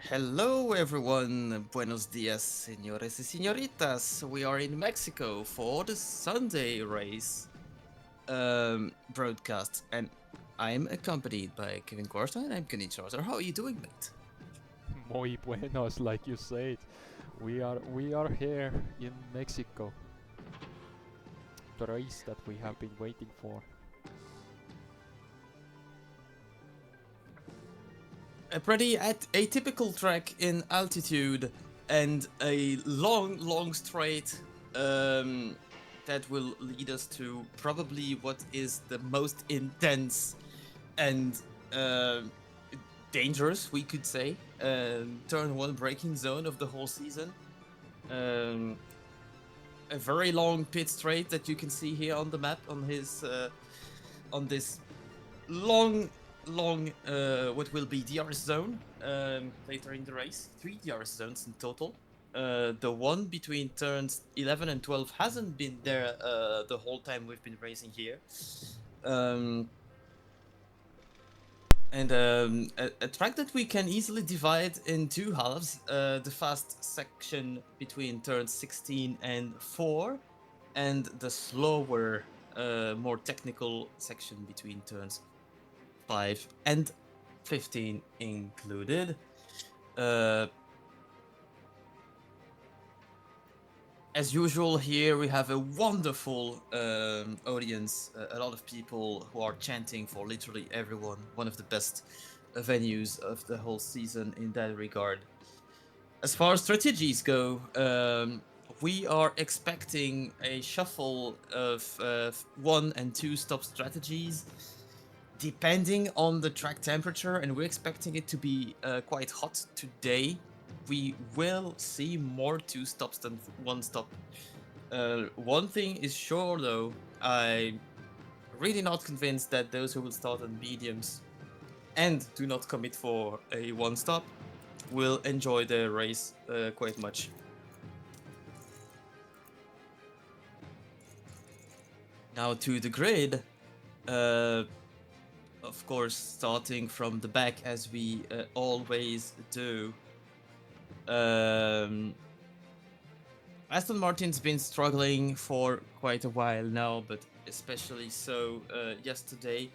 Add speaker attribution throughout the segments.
Speaker 1: Hello, everyone. Buenos dias, señores y señoritas. We are in Mexico for the Sunday race broadcast, and I'm accompanied by Kevin Costa and I'm Kenny Charter. How are you doing, mate?
Speaker 2: Muy buenos, like you said. We are here in Mexico. The race that we have been waiting for.
Speaker 1: A pretty atypical track in altitude and a long straight that will lead us to probably what is the most intense and dangerous, we could say, turn one braking zone of the whole season. Um, a very long pit straight that you can see here on the map on this long what will be DRS zone later in the race. 3 DRS zones in total. The one between turns 11 and 12 hasn't been there the whole time we've been racing here. Um, and a track that we can easily divide in two halves. The fast section between turns 16 and 4, and the slower, more technical section between turns 5 and 15 included. As usual, here we have a wonderful audience, a lot of people who are chanting for literally everyone. One of the best venues of the whole season in that regard. As far as strategies go, we are expecting a shuffle of 1 and 2 stop strategies, depending on the track temperature, and we're expecting it to be quite hot today. We will see more 2 stops than 1 stop. One thing is sure though, I'm really not convinced that those who will start on mediums and do not commit for a 1 stop will enjoy the race quite much. Now to the grid. Of course, starting from the back as we always do. Aston Martin's been struggling for quite a while now, but especially so yesterday.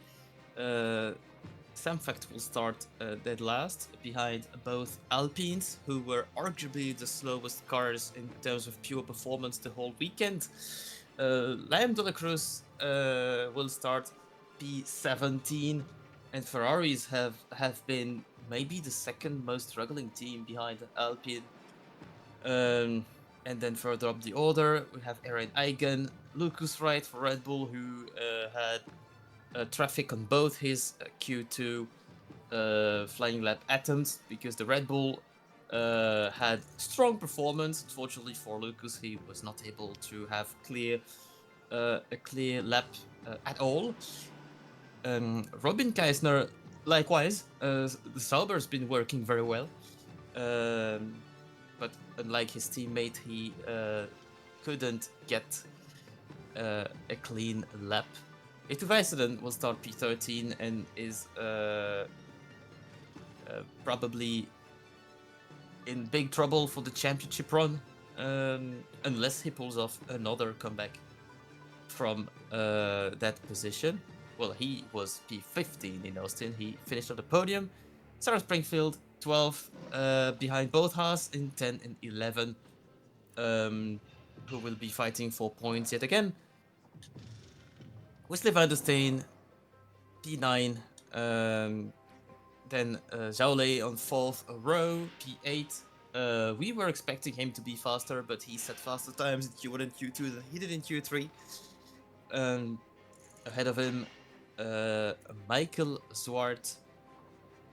Speaker 1: Samfact will start dead last, behind both Alpines, who were arguably the slowest cars in terms of pure performance the whole weekend. Liam de la Cruz will start P17, and Ferraris have been maybe the second most struggling team behind Alpine. And then further up the order, we have Aaron Eigen, Lucas Wright for Red Bull, who had traffic on both his Q2 flying lap attempts because the Red Bull had strong performance. Unfortunately for Lucas, he was not able to have a clear lap at all. Robin Keisner, likewise, the Sauber's been working very well. But unlike his teammate, he couldn't get a clean lap. Etu Väisänen will start P13 and is probably in big trouble for the championship run, unless he pulls off another comeback from that position. Well, he was P15 in Austin. He finished on the podium. Sarah Springfield, 12, behind both Haas in 10 and 11, who will be fighting for points yet again. Wesley van der Steen, P9. Then Zhao Lei on 4th row, P8. We were expecting him to be faster, but he set faster times in Q1 and Q2 than he did in Q3. Ahead of him, Michael Zwart,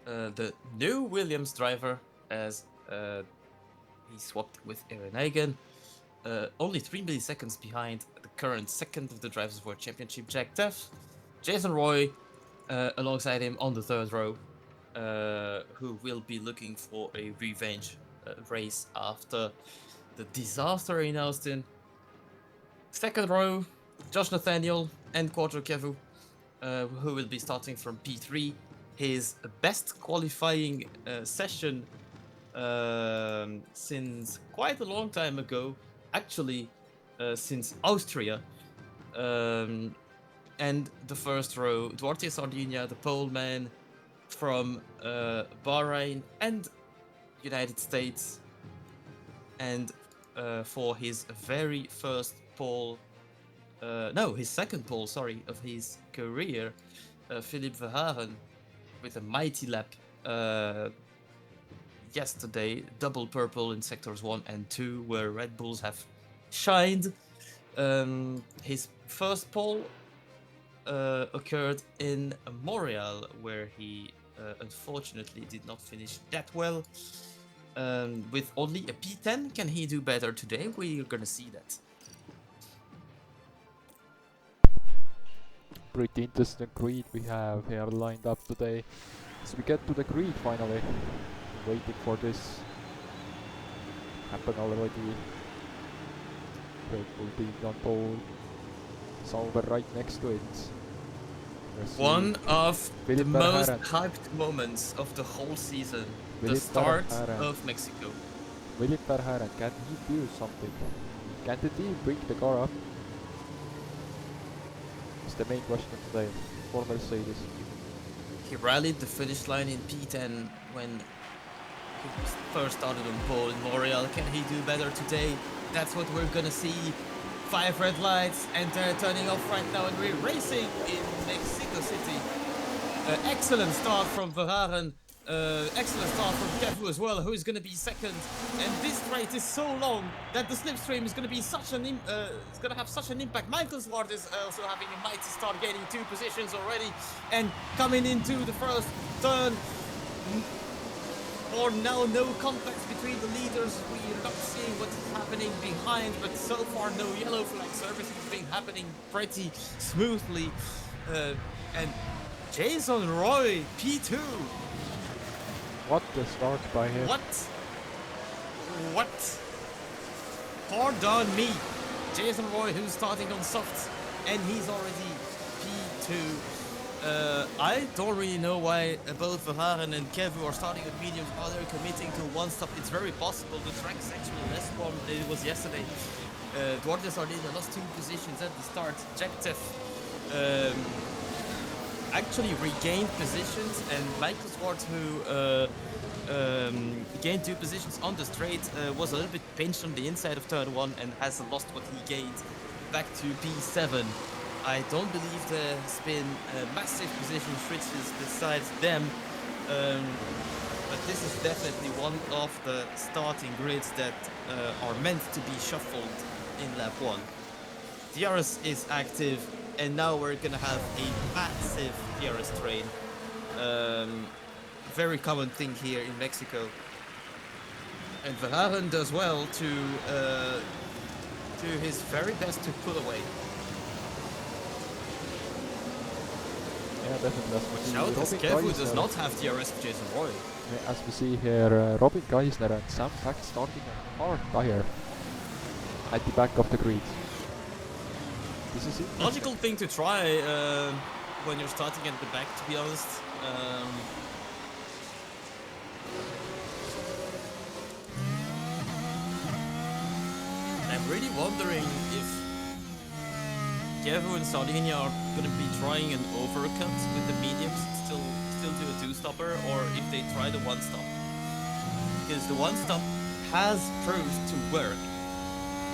Speaker 1: the new Williams driver, as he swapped with Aaron Eigen. Only 3 milliseconds behind the current second of the Drivers' World Championship, Jack Teff. Jason Roy alongside him on the 3rd row, who will be looking for a revenge race after the disaster in Austin. 2nd row, Josh Nathaniel and Quattro Kevu, who will be starting from P3. His best qualifying session since quite a long time ago, actually, since Austria. Um, and the first row, Duarte Sardinia, the pole man from Bahrain and United States. And for his very first pole, no, his second pole, sorry, of his career, Philippe Verhaeren with a mighty lap yesterday, double purple in sectors 1 and 2, where Red Bulls have shined. His first pole occurred in Montreal, where he unfortunately did not finish that well. With only a P10, can he do better today? We're gonna see that.
Speaker 2: Pretty interesting grid we have here lined up today. As we get to the grid finally, waiting for this happen already. Red Bull being on pole, Sauber right next to it.
Speaker 1: One of the
Speaker 2: Philippe
Speaker 1: most
Speaker 2: Verhaeren.
Speaker 1: hyped moments of the whole season, the
Speaker 2: Philippe
Speaker 1: start
Speaker 2: Verhaeren.
Speaker 1: of Mexico.
Speaker 2: Philippe Verhaeren, can he do something? Can the team bring the car up? It's the main question today for Mercedes.
Speaker 1: He rallied the finish line in P10 when he first started on pole in Montreal. Can he do better today? That's what we're gonna see. 5 red lights and they're turning off right now and we're racing in Mexico City. Excellent start from Verhaeren. Excellent start from Kevu as well, who is going to be second. And this straight is so long that the slipstream is going to be such an it's going to have such an impact. Michael Swart is also having a mighty start, gaining 2 positions already and coming into the first turn. Or now no contacts between the leaders. We're not seeing what's happening behind, but so far no yellow flags. So everything's been happening pretty smoothly. And Jason Roy, P2.
Speaker 2: What a start by him.
Speaker 1: What? Pardon me. Jason Roy, who's starting on softs, and he's already P2. I don't really know why both Verhaeren and Kevu are starting at mediums while they're committing to one stop. It's very possible. The track is actually less warm than it was yesterday. Duarte Sardinia lost 2 positions at the start. Jack Teff actually regained positions, and Michael Swart, who gained 2 positions on the straight, was a little bit pinched on the inside of turn 1 and has lost what he gained back to P7. I don't believe there's been massive position switches besides them, but this is definitely one of the starting grids that are meant to be shuffled in lap 1. DRS is active, and now we're gonna have a massive DRS train. Very common thing here in Mexico. And Verhaeren does well to do his very best to pull away.
Speaker 2: Yeah, definitely.
Speaker 1: Watch out, as Kevu does not have DRS of Jason Roy.
Speaker 2: As we see here, Robin Geisler and Sam Pack starting a hard tire at the back of the grid. This is it.
Speaker 1: Logical thing to try when you're starting at the back, to be honest. I'm really wondering if Kevu and Sardinia are going to be trying an overcut with the mediums, still do a 2-stopper, or if they try the 1-stop. Because the 1-stop has proved to work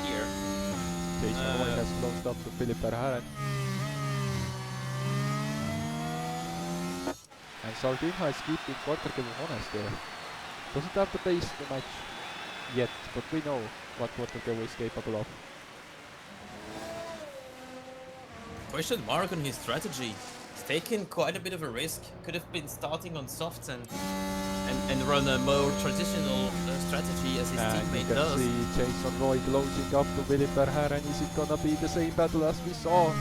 Speaker 1: here.
Speaker 2: Jason Roy has closed up to Philippe Verhaeren. And Sardinia is keeping Quarterkevu honest there. Doesn't have the pace to match yet, but we know what Quarterkevu is capable of.
Speaker 1: Question mark on his strategy. He's taken quite a bit of a risk. Could have been starting on softs and run a more traditional strategy as his teammate does.
Speaker 2: You can see Jason Roy closing up to Philippe Verhaeren. Is it gonna be the same battle as we saw?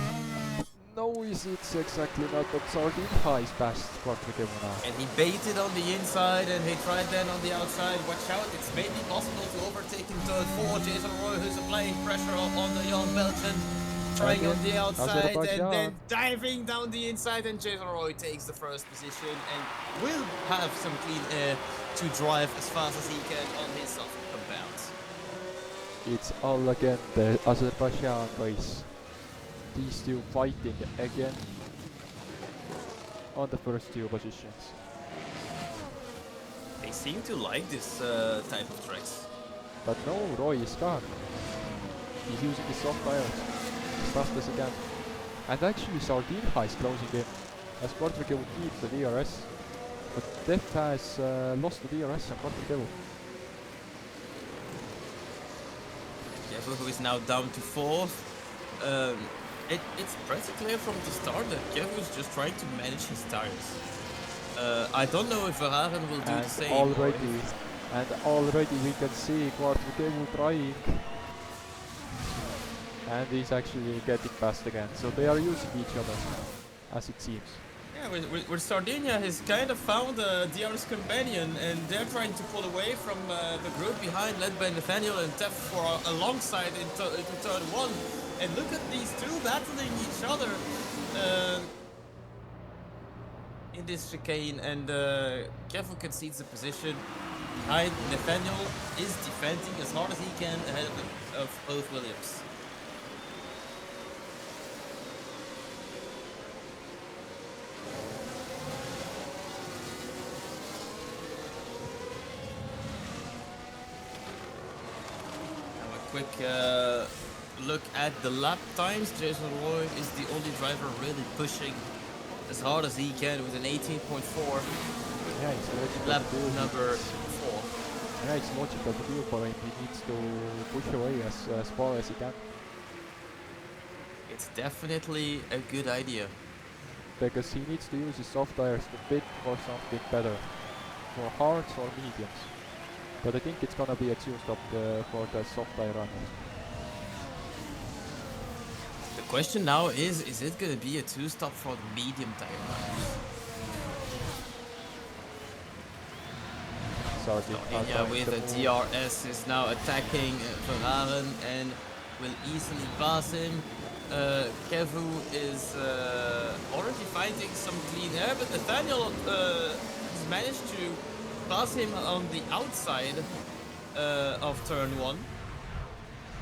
Speaker 2: No, it's exactly not, but Sardinia is past Quarterkevu now.
Speaker 1: And he baited on the inside and he tried then on the outside. Watch out, it's maybe possible to overtake in turn 4. Jason Roy, who's applying pressure on the young Belgian. trying on
Speaker 2: Again,
Speaker 1: the outside and
Speaker 2: Azerbaijan.
Speaker 1: then diving down the inside, and Jason Roy takes the first position and will have some clean air to drive as fast as he can on his soft compounds.
Speaker 2: It's all again the Azerbaijan race. These two fighting again on the first two positions.
Speaker 1: They seem to like this type of tracks.
Speaker 2: But no, Roy is gone. He's using his soft tires as fast as he can. And actually Sardinha is closing in as Quadrigevo keeps the DRS. But Def has lost the DRS on Quadrigevo.
Speaker 1: Kevo, who is now down to 4th. It's pretty clear from the start that Kevo is just trying to manage his tires. I don't know if Verhaeren will do the same.
Speaker 2: Already we can see Quadrigevo trying. And he's actually getting past again. So they are using each other, as it seems.
Speaker 1: Yeah, with Sardinia has kind of found a DRS companion, and they're trying to pull away from the group behind, led by Nathaniel and Tef for alongside into turn 1. And look at these two battling each other in this chicane, and Kevo concedes the position behind. Nathaniel is defending as hard as he can ahead of both Williams. Quick look at the lap times. Jason Roy is the only driver really pushing as hard as he can with an 18.4.
Speaker 2: Yeah, it's logical
Speaker 1: lap
Speaker 2: to do.
Speaker 1: number 4.
Speaker 2: Yeah, it's logical to do for him. He needs to push away as far as he can.
Speaker 1: It's definitely a good idea.
Speaker 2: Because he needs to use his soft tires to bid for something better. For hards or mediums. But I think it's gonna be a 2-stop for the soft tire runners.
Speaker 1: The question now is it gonna be a 2-stop for the medium tire runners? Sardinia with a DRS is now attacking Verhaeren and will easily pass him. Kevu is already finding some clean air, but Nathaniel has managed to pass him on the outside of turn 1.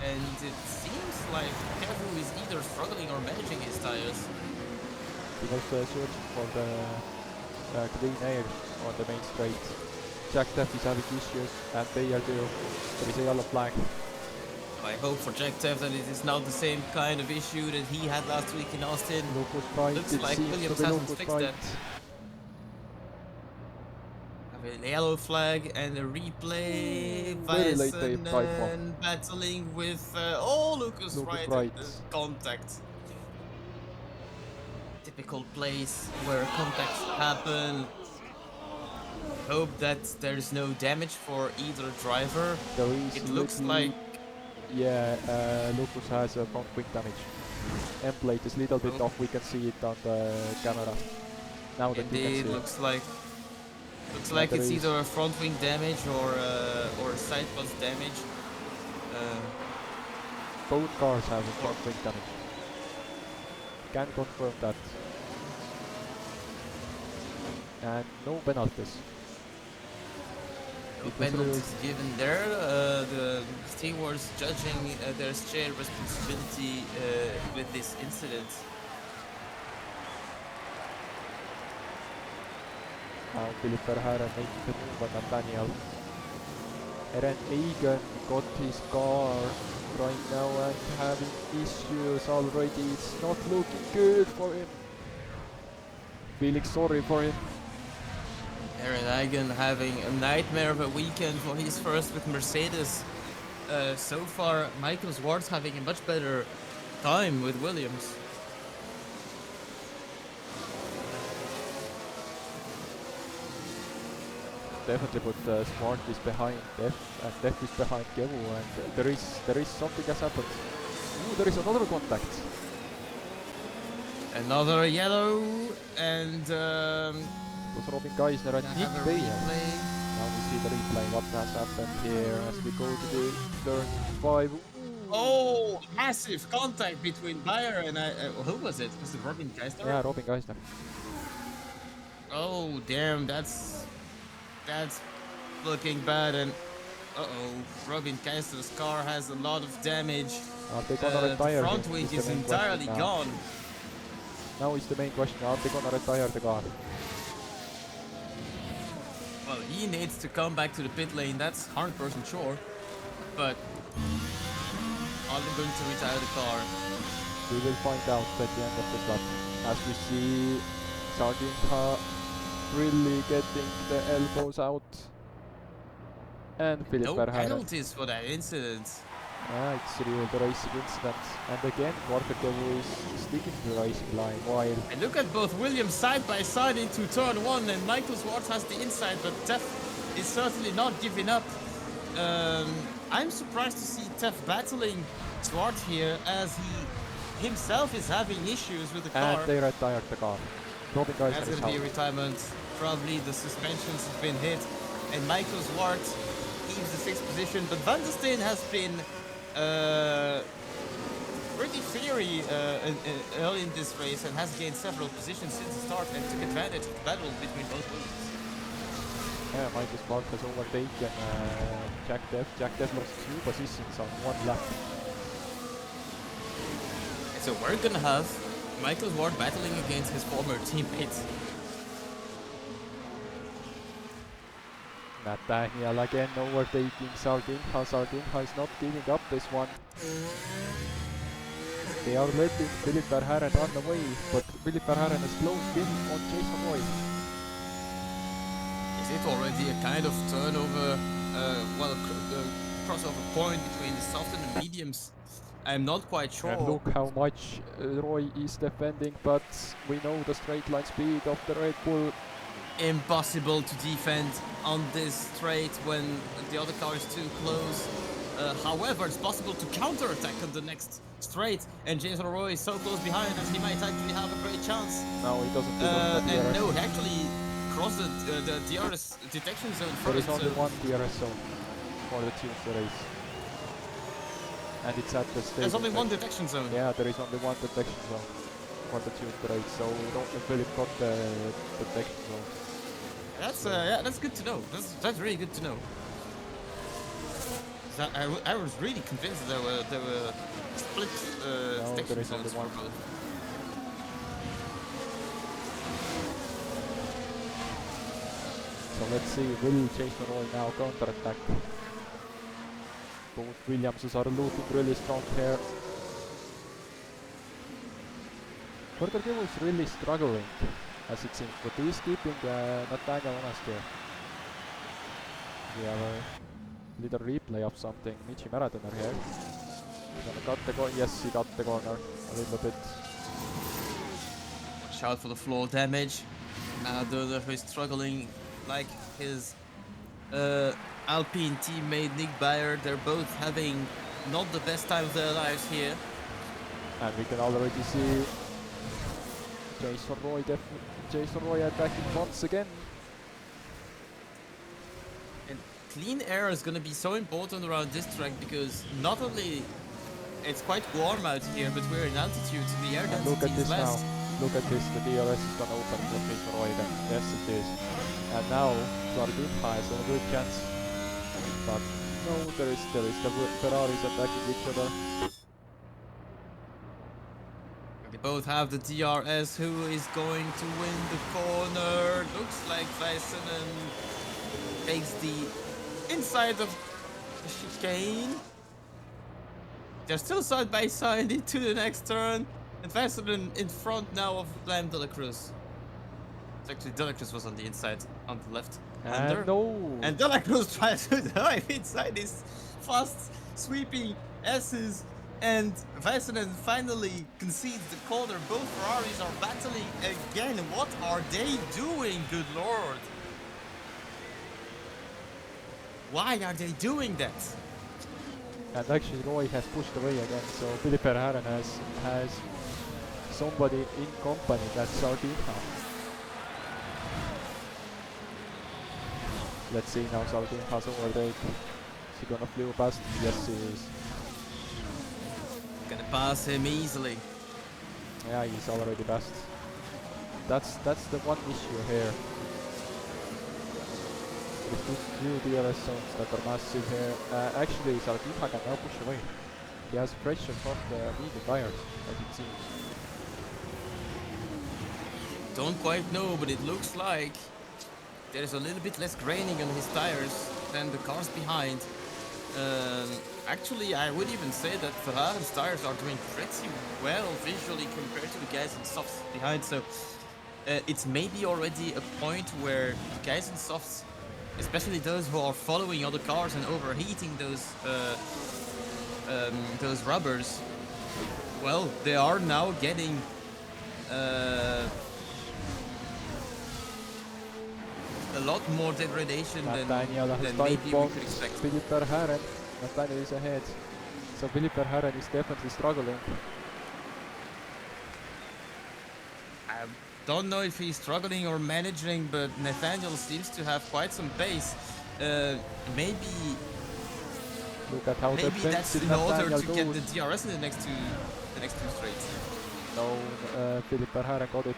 Speaker 1: And it seems like Kevu is either struggling or managing his tires.
Speaker 2: He was searching for the clean air on the main straight. Jack Teff is having issues, and they are due. There is a yellow flag.
Speaker 1: I hope for Jack Teff that it is not the same kind of issue that he had last week in Austin. Looks like Williams hasn't fixed that. A yellow flag and a replay.
Speaker 2: Very late
Speaker 1: Bison battling with Lucas Wright. Contact. Typical place where contacts happen. Hope that there's no damage for either driver. It looks like...
Speaker 2: Yeah, Lucas has a front wing damage. End plate is a little bit off, we can see it on the camera. Now that you can see it. Looks like it's either a front wing damage or a side post damage. Both cars have a front wing damage. Can confirm that. And no penalties.
Speaker 1: No penalties given there. The stewards judging their shared responsibility with this incident.
Speaker 2: Philip Verhaeren making the move on Nathaniel. Eren Egan got his car right now and having issues already. It's not looking good for him. Feeling sorry for him.
Speaker 1: Eren Egan having a nightmare of a weekend for his first with Mercedes. So far, Michael Swartz having a much better time with Williams.
Speaker 2: Definitely, but Smart is behind Def, and Def is behind Kevu, and there is something has happened. Ooh, there is another contact.
Speaker 1: Another yellow, and
Speaker 2: was Robin Geisner and Nick Bayer. Now we see the replay, what has happened here as we go to the turn 5. Ooh,
Speaker 1: Oh, massive contact between Bayer and who was it? Was it Robin Geisler?
Speaker 2: Yeah, Robin Geisler.
Speaker 1: Oh, damn, that's looking bad. And Robin Geisler's car has a lot of damage.
Speaker 2: Are they gonna
Speaker 1: The
Speaker 2: retire
Speaker 1: front
Speaker 2: him?
Speaker 1: wing
Speaker 2: Is the
Speaker 1: is
Speaker 2: main question
Speaker 1: entirely
Speaker 2: now.
Speaker 1: gone.
Speaker 2: Now is the main question, are they gonna retire the car?
Speaker 1: Well, he needs to come back to the pit lane, that's 100% sure. But are they going to retire the car?
Speaker 2: We will find out at the end of the lap. As we see Sardinha really getting the elbows out. And Philip
Speaker 1: No
Speaker 2: Verhaeren.
Speaker 1: penalties for that incident.
Speaker 2: Yeah, it's really the racing incident. And again, Varkakevu is sticking to the racing line while...
Speaker 1: And look at both Williams side by side into turn 1, and Michael Schwartz has the inside, but Teff is certainly not giving up. I'm surprised to see Teff battling Schwartz here, as he himself is having issues with the car.
Speaker 2: And they retired the car. Robin Geisler
Speaker 1: That's
Speaker 2: is
Speaker 1: going to be a
Speaker 2: out.
Speaker 1: retirement. Probably the suspensions have been hit, and Michael Schwartz keeps the 6th position, but Van der Steen has been pretty fiery early in this race and has gained several positions since the start and took advantage of the battle between both Williams.
Speaker 2: Yeah, Michael Schwartz has overtaken Jack Deff. Jack Deff lost 2 positions on 1 lap.
Speaker 1: And so we're gonna have Michael Ward battling against his former teammate.
Speaker 2: Nathaniel again overtaking Sardinha. Sardinha is not giving up this one. They are letting Philip Verhaeren run away, but Philip Verhaeren has closed in on Jason Roy.
Speaker 1: Is it already a kind of turnover, crossover point between the soft and the mediums? I'm not quite sure.
Speaker 2: And look how much Roy is defending, but we know the straight line speed of the Red Bull.
Speaker 1: Impossible to defend on this straight when the other car is too close. However, it's possible to counter-attack on the next straight, and Jason Roy is so close behind that he might actually have a great chance.
Speaker 2: No, he doesn't do the DRS.
Speaker 1: And no, he actually crossed the DRS detection zone
Speaker 2: There
Speaker 1: first.
Speaker 2: is only one DRS zone for the Tuesday race. And it's at the stage.
Speaker 1: There's only one detection zone.
Speaker 2: Yeah, there is only one detection zone for the Tuesday race, so we don't know if Philip got the detection zone.
Speaker 1: That's good to know. That's really good to know. I was really convinced there were split detection zones for both.
Speaker 2: So let's see, will Jason Roy now counter-attack? Both Williamses are looking really strong here. Varkakevu is really struggling, as it seems, but he is keeping Nathaniel honest here. We have a little replay of something. Michi Maradoner here. He's gonna cut the corner. Yes, he cut the corner a little bit.
Speaker 1: Watch out for the floor damage. Maradoner who is struggling like his Alpine teammate Nick Bayer. They're both having not the best time of their lives here.
Speaker 2: And we can already see Jason Roy attacking once again.
Speaker 1: And clean air is going to be so important around this track, because not only it's quite warm out here, but we're in altitude, so the air density
Speaker 2: Look at this
Speaker 1: is less.
Speaker 2: now. Look at this. The DRS is gonna open for Jason Roy then. Yes, it is. And now Sardinha has a good chance. But no, there is the Ferraris attacking each other.
Speaker 1: They both have the DRS. Who is going to win the corner? Looks like Väisänen takes the inside of the chicane. They're still side by side into the next turn. And Väisänen in front now of Lam De La Cruz. It's actually De La Cruz was on the inside, on the left.
Speaker 2: And no!
Speaker 1: And De La Cruz tries to dive inside these fast sweeping S's. And Väisänen finally concedes the corner. Both Ferraris are battling again. What are they doing, good lord? Why are they doing that?
Speaker 2: And actually Roy has pushed away again, so Philip Verhaeren has somebody in company, that's Sardinha. Let's see now, Sardinha's overtake. Is he gonna flew past? Yes, he is.
Speaker 1: Gonna pass him easily.
Speaker 2: Yeah, he's already best. That's the one issue here. There's two DRS zones that are massive here. Actually, Sardinia can now push away. He has pressure from the medium tires, as it seems.
Speaker 1: Don't quite know, but it looks like there's a little bit less graining on his tires than the cars behind. Actually, I would even say that Ferrari's tires are doing pretty well visually compared to the guys in softs behind. So it's maybe already a point where the guys in softs, especially those who are following other cars and overheating those rubbers, well, they are now getting a lot more degradation than maybe we could expect.
Speaker 2: Philippe Verhaeren. Nathaniel is ahead. So Philippe Verhaeren is definitely struggling.
Speaker 1: I don't know if he's struggling or managing, but Nathaniel seems to have quite some pace. Maybe
Speaker 2: Look at how
Speaker 1: that's in order to get the DRS in the next two straights.
Speaker 2: No, Philippe Verhaeren got it.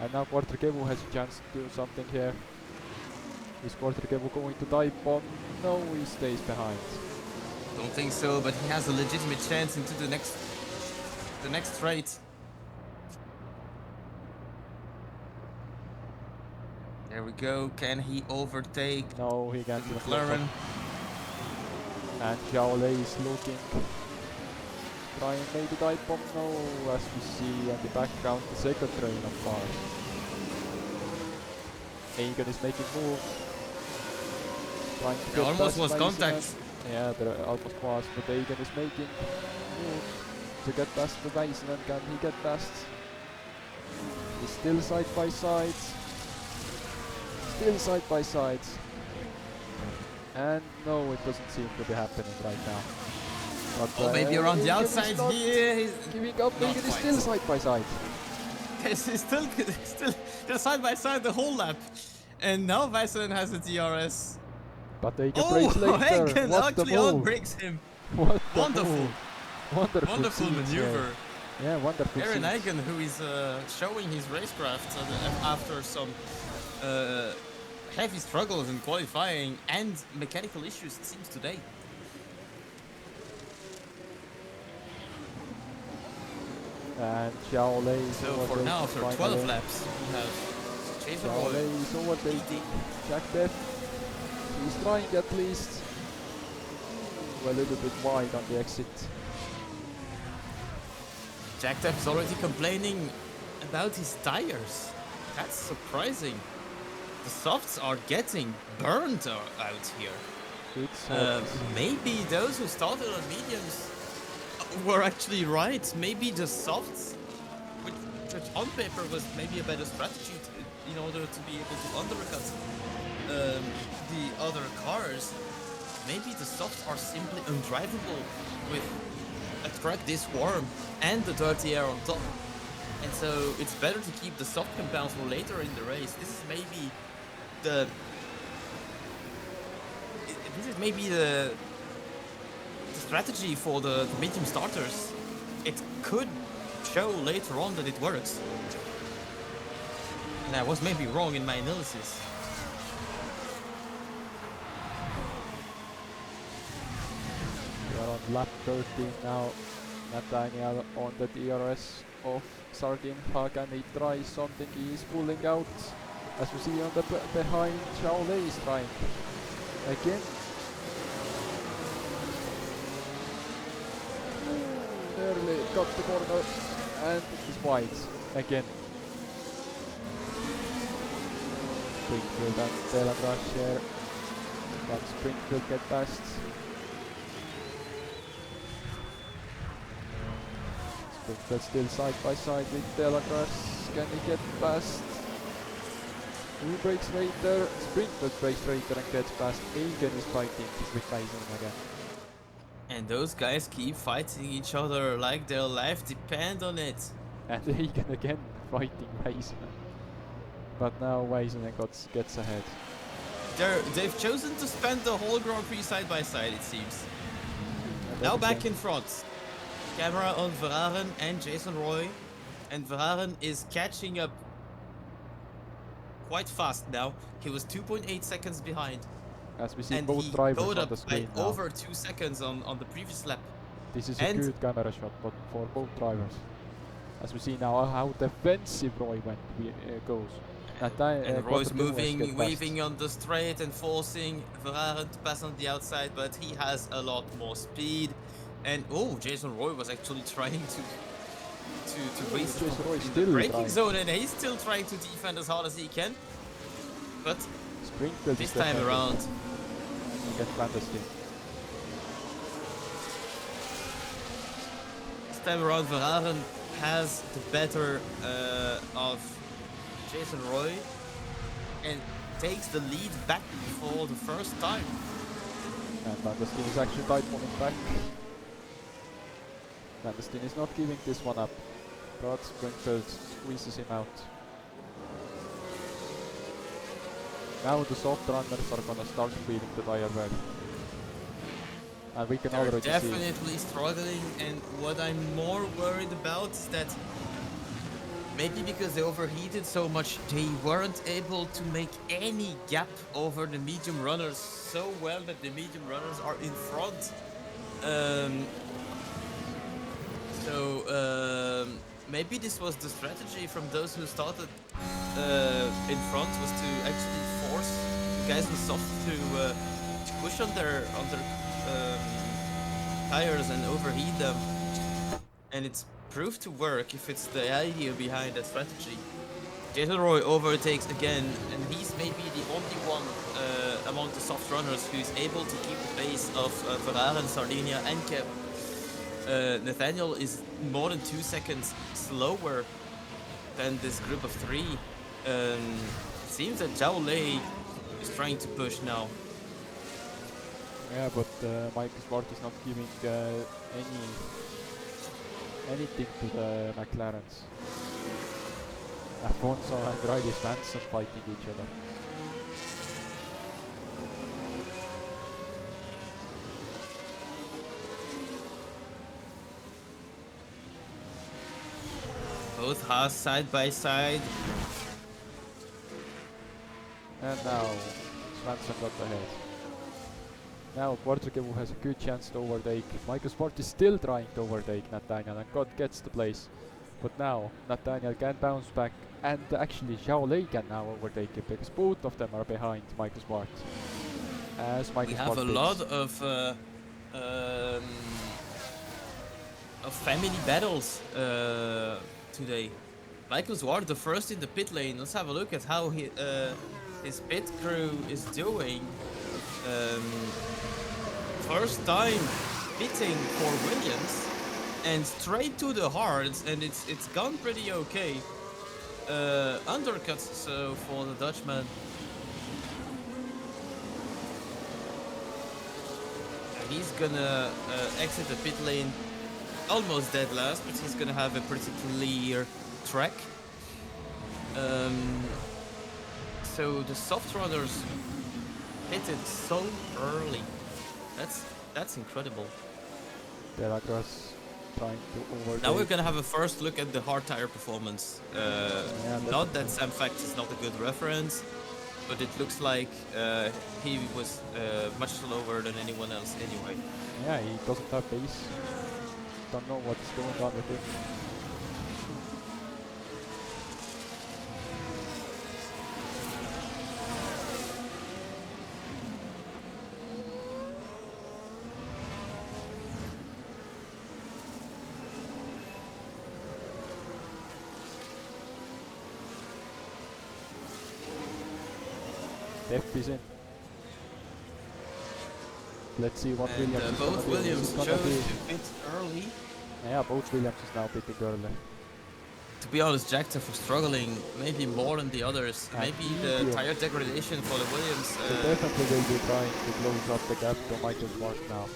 Speaker 2: And now Quartergebu has a chance to do something here. Is Quartergebu going to dive bomb? No, he stays behind.
Speaker 1: Don't think so, but he has a legitimate chance into the next straight. There we go. Can he overtake?
Speaker 2: No, he can't.
Speaker 1: McLaren.
Speaker 2: And Xiaolei is looking. Trying maybe dive bomb. No, as we see in the background, the second train of cars. Egan is making move. Trying to get
Speaker 1: almost
Speaker 2: past
Speaker 1: was
Speaker 2: Mason.
Speaker 1: contact.
Speaker 2: Yeah, there almost was, but Egan is making move to get past the Mason, and can he get past? He's still side by side. Still side by side. And no, it doesn't seem to be happening right now. But,
Speaker 1: maybe around the
Speaker 2: Egan
Speaker 1: outside here. He's
Speaker 2: giving up. Egan is still side by side.
Speaker 1: He's still they're side by side the whole lap. And now Weisselen has a DRS.
Speaker 2: But Egan breaks later.
Speaker 1: Egan
Speaker 2: What
Speaker 1: actually
Speaker 2: the move?
Speaker 1: outbreaks him.
Speaker 2: What the
Speaker 1: Wonderful.
Speaker 2: move? Wonderful
Speaker 1: Maneuver.
Speaker 2: here. Yeah, wonderful.
Speaker 1: Aaron
Speaker 2: scenes.
Speaker 1: Egan, who is showing his racecraft after some heavy struggles in qualifying and mechanical issues, it seems, today.
Speaker 2: And Xiaolei is
Speaker 1: So for now, after 12 laps, we have Chaser
Speaker 2: Xiaolei is overtaking Jack Death. He's trying at least. A little bit wide on the exit.
Speaker 1: Jack Depp is already complaining about his tires. That's surprising. The softs are getting burned out here.
Speaker 2: It's
Speaker 1: maybe those who started on mediums were actually right. Maybe the softs, which on paper was maybe a better strategy in order to be able to undercut the other cars. Maybe the softs are simply undrivable with a track this warm and the dirty air on top. And so it's better to keep the soft compounds for later in the race. This is maybe the strategy for the medium starters. It could show later on that it works. And I was maybe wrong in my analysis.
Speaker 2: We are on lap 13 now. Nathaniel on the DRS of Sardin. Can he try something? He is pulling out. As we see on the behind, Xiaolei is trying again. Nearly got the corner and it is wide again. Springfield and Taylor Rush here. Can Springfield get past? Springfield still side by side with Taylor Rush. Can he get past? Who breaks later? Springfield breaks later and gets past. Egan is fighting with Mason again.
Speaker 1: And those guys keep fighting each other like their life depends on it.
Speaker 2: And Egan again fighting Mason. But now Mason gets ahead.
Speaker 1: They've chosen to spend the whole Grand Prix side by side, it seems. Now back in front. camera on Verhaeren and Jason Roy, and Verhaeren is catching up quite fast now. He was 2.8 seconds behind,
Speaker 2: As we see
Speaker 1: and
Speaker 2: both
Speaker 1: he
Speaker 2: drivers
Speaker 1: caught
Speaker 2: on
Speaker 1: up
Speaker 2: the
Speaker 1: by
Speaker 2: screen now.
Speaker 1: over 2 seconds on the previous lap.
Speaker 2: This is a
Speaker 1: And
Speaker 2: good camera shot, but for both drivers. As we see now how defensive Roy goes.
Speaker 1: and Roy's moving,
Speaker 2: past.
Speaker 1: weaving on the straight and forcing Verhaeren to pass on the outside, but he has a lot more speed. And oh, Jason Roy was actually trying to race
Speaker 2: Jason Roy
Speaker 1: in the
Speaker 2: still
Speaker 1: braking
Speaker 2: trying.
Speaker 1: zone, and he's still trying to defend as hard as he can. But
Speaker 2: Springfield
Speaker 1: this
Speaker 2: is
Speaker 1: time
Speaker 2: defending
Speaker 1: around,
Speaker 2: against Clandestine.
Speaker 1: Verhaeren has the better of Jason Roy and takes the lead back for the first time.
Speaker 2: And Clandestine is actually tight pulling back. Clandestine is not giving this one up, but Springfield squeezes him out. Now the soft runners are gonna start feeling the tire well. And we can
Speaker 1: They're
Speaker 2: already
Speaker 1: definitely struggling, and what I'm more worried about is that maybe because they overheated so much, they weren't able to make any gap over the medium runners so well that the medium runners are in front. Maybe this was the strategy from those who started in front, was to actually force the guys in soft to push on their tires and overheat them, and it's proved to work if it's the idea behind that strategy. Jason Roy overtakes again, and he's maybe the only one among the soft runners who's able to keep the pace of Verhaeren, Sardinia, and Kev. Nathaniel is more than 2 seconds slower than this group of three. It seems that Zhao Lei is trying to push now.
Speaker 2: Yeah, but Michael Sport is not giving anything to the McLarens. Afonso and Riley Swanson fighting each other.
Speaker 1: Both Haas side by side.
Speaker 2: And now Swanson got ahead. Now Portugal has a good chance to overtake. Michael Sport is still trying to overtake Nathaniel, and God gets the place. But now Nathaniel can bounce back, and actually Zhao Lei can now overtake him because both of them are behind Michael Sport. As Michael
Speaker 1: We
Speaker 2: Sport
Speaker 1: have a lot of family battles today. Michael Zwart, the first in the pit lane. Let's have a look at how his pit crew is doing. First time pitting for Williams, and straight to the hards, and it's gone pretty okay. Undercuts so for the Dutchman. He's gonna exit the pit lane almost dead last, but he's gonna have a pretty clear track. So the soft runners pitted so early. That's incredible.
Speaker 2: Delagras trying to overtake.
Speaker 1: Now we're gonna have a first look at the hard tire performance. Not that Sam Fact is not a good reference, but it looks like he was much slower than anyone else anyway.
Speaker 2: Yeah, he doesn't have pace. Don't know what's going on with him. Def is in. Let's see what
Speaker 1: And
Speaker 2: Williams is
Speaker 1: both
Speaker 2: gonna do.
Speaker 1: Williams
Speaker 2: He's gonna
Speaker 1: chose
Speaker 2: be-
Speaker 1: to pit early.
Speaker 2: Yeah, both Williams is now pitting early.
Speaker 1: To be honest, Jacktef was struggling maybe more than the others.
Speaker 2: And
Speaker 1: Maybe the
Speaker 2: medium.
Speaker 1: tire degradation for the Williams.
Speaker 2: They definitely will be trying to close up the gap to Michael Smart now.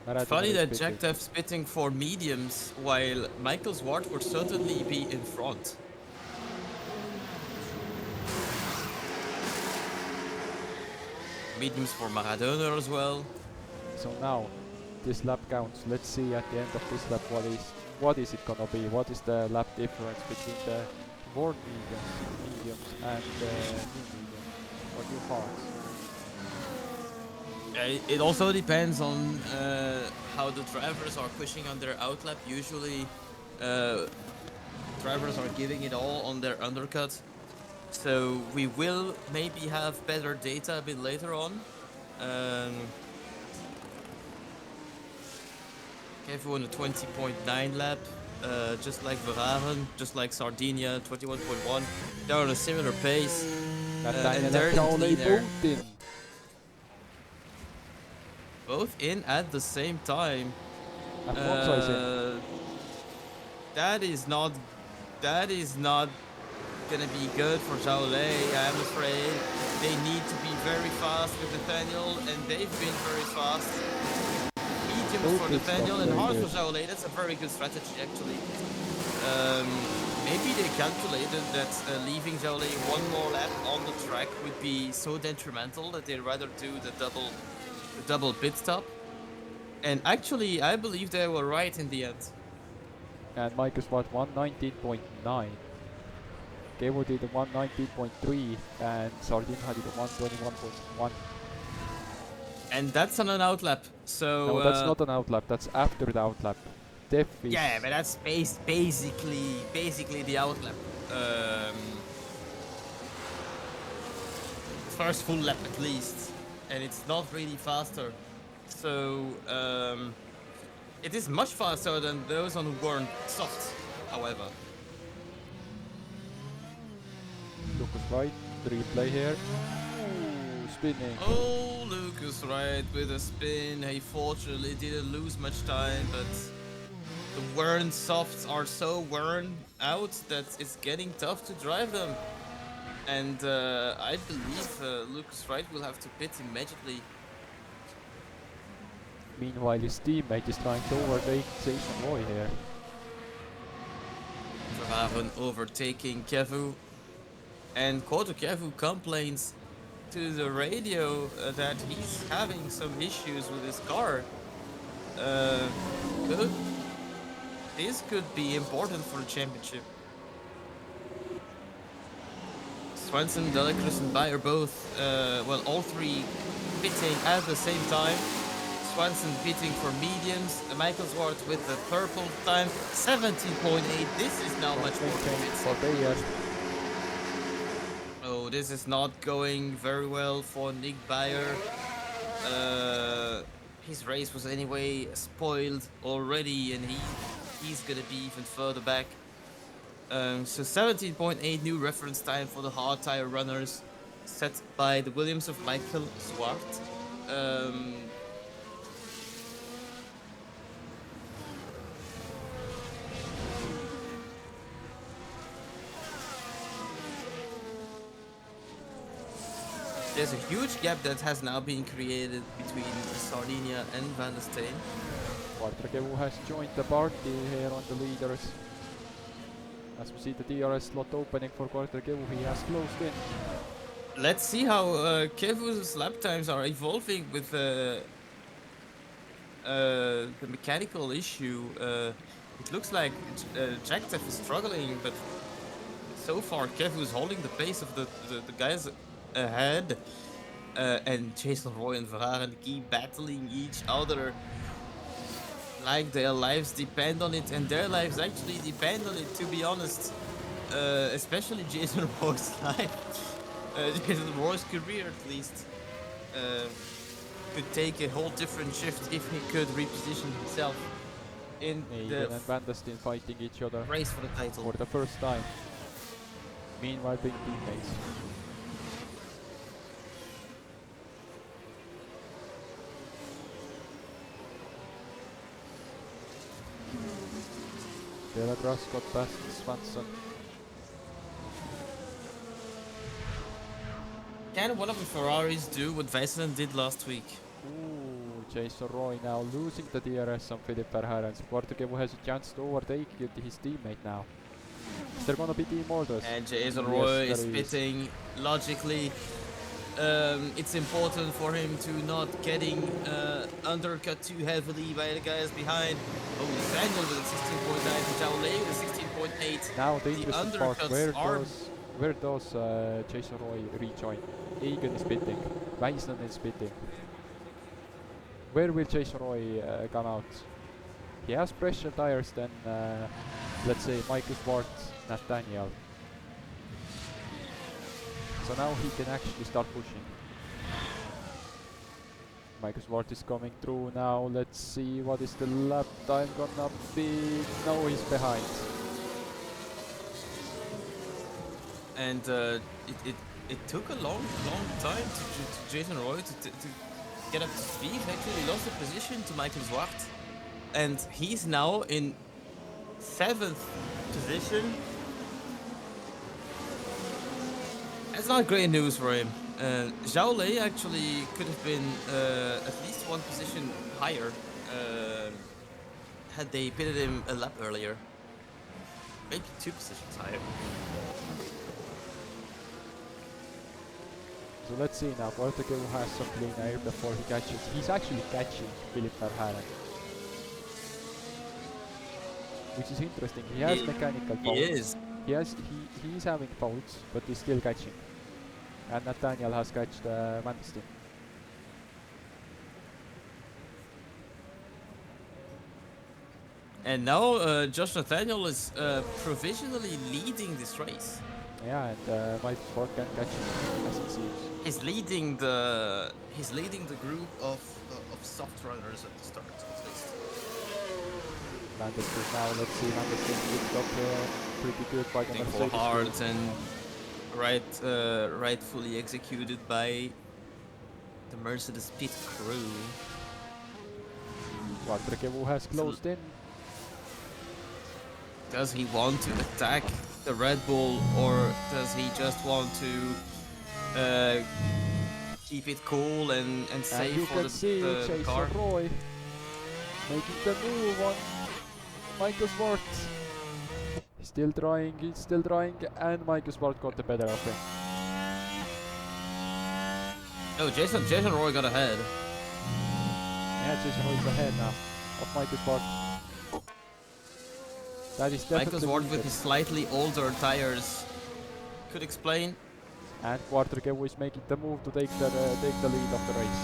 Speaker 1: It's funny that Jacktef's pitting for mediums while Michael Zwart would certainly be in front. Mediums for Maradona as well.
Speaker 2: So now this lap counts. Let's see at the end of this lap what is it gonna be? What is the lap difference between the worn mediums and the new mediums or new parts?
Speaker 1: It also depends on how the drivers are pushing on their outlap. Usually, drivers are giving it all on their undercut. So we will maybe have better data a bit later on. Kevu on a 20.9 lap, just like Verhaeren, just like Sardinia, 21.1. They're on a similar pace. And they're cleaner. Both in at the same time. That is not gonna be good for Jaulet, I'm afraid. They need to be very fast with Nathaniel, and they've been very fast. Mediums for Nathaniel and hard for Jaulet. That's a very good strategy, actually. Maybe they calculated that leaving Jaulet one more lap on the track would be so detrimental that they'd rather do the double pit stop. And actually, I believe they were right in the end.
Speaker 2: And Mike is what, 119.9. Kevo did a 119.3 and Sardinia did a 121.1.
Speaker 1: And that's on an outlap, so...
Speaker 2: No, that's not an outlap, that's after the outlap. Def is...
Speaker 1: Yeah, but that's basically the outlap. First full lap at least. And it's not really faster. So, it is much faster than those on who weren't soft, however.
Speaker 2: Lucas Wright, the replay here. Ooh, spinning.
Speaker 1: Oh, Lucas Wright with a spin. He fortunately didn't lose much time, but the worn softs are so worn out that it's getting tough to drive them. And I believe Lucas Wright will have to pit immediately.
Speaker 2: Meanwhile, his teammate is trying to overtake Jason Roy here.
Speaker 1: Verhaeren overtaking Kevu. And Koto Kevu complains to the radio that he's having some issues with his car. This could be important for the championship. Swenson, Delecris and Bayer both, all three pitting at the same time. Swanson pitting for mediums, Michael Zwart with the purple time, 17.8. This is now much more convincing. Oh, this is not going very well for Nick Bayer. His race was anyway spoiled already, and he's gonna be even further back. So 17.8 new reference time for the hard tire runners, set by the Williams of Michael Zwart. There's a huge gap that has now been created between Sardinia and Van der Steen.
Speaker 2: Kevu has joined the party here on the leaders. As we see the DRS slot opening for Kevu, he has closed in.
Speaker 1: Let's see how Kevu's lap times are evolving with the mechanical issue. It looks like Jacktef is struggling, but so far Kevu is holding the pace of the guys ahead, and Jason Roy and Verhaeren keep battling each other like their lives depend on it, and their lives actually depend on it, to be honest. Especially Jason Roy's life. Jason Roy's career, at least, could take a whole different shift if he could reposition himself in the
Speaker 2: and Van der Steen fighting each other
Speaker 1: race for the title
Speaker 2: for the first time. Meanwhile, being teammates. Delagras got past Swanson.
Speaker 1: Can one of the Ferraris do what Weissman did last week?
Speaker 2: Ooh, Jason Roy now losing the DRS on Philippe Verhaeren. Kevu has a chance to overtake his teammate now. Is there gonna be team orders?
Speaker 1: And Jason Roy is pitting logically. it's important for him to not getting undercut too heavily by the guys behind. Oh, Nathaniel with a 16.9, Jaulet with a 16.8.
Speaker 2: Now the
Speaker 1: The
Speaker 2: interesting part,
Speaker 1: undercuts are...
Speaker 2: where does Jason Roy rejoin? Egan is pitting, Weisland is pitting. Where will Jason Roy come out? He has fresher tires than, let's say, Michael Swart, Nathaniel. So now he can actually start pushing. Michael Swart is coming through now. Let's see what is the lap time gonna be. No, he's behind.
Speaker 1: And it took a long time to Jason Roy to get up to speed. Actually, he lost the position to Michael Zwart. And he's now in 7th position. That's not great news for him. Zhao Lei actually could have been at least 1 position higher had they pitted him a lap earlier. Maybe 2 positions higher.
Speaker 2: So let's see now. Portugal has some clean air before he catches. He's actually catching Philip Verhaeren, which is interesting. He has mechanical faults.
Speaker 1: He is.
Speaker 2: He's having faults, but he's still catching. And Nathaniel has catched Manstein.
Speaker 1: And now Josh Nathaniel is provisionally leading this race.
Speaker 2: Yeah, and Mike Sport can catch him, as it seems.
Speaker 1: He's leading the group of soft runners at the start, at least.
Speaker 2: Manstein now, let's see, Manstein picked up pretty good by the Mercedes.
Speaker 1: Hard and rightfully executed by the Mercedes pit crew.
Speaker 2: Quatrekevu has closed in.
Speaker 1: Does he want to attack the Red Bull, or does he just want to keep it cool and safe for the car?
Speaker 2: Jason Roy making the move on Michael Swart. He's still trying, and Michael Swart got the better of him.
Speaker 1: Oh, Jason Roy got ahead.
Speaker 2: Yeah, Jason Roy is ahead now of Michael Swart. That is definitely
Speaker 1: Michael Swart with his slightly older tires could explain.
Speaker 2: And Quatrekevu is making the move to take the lead of the race.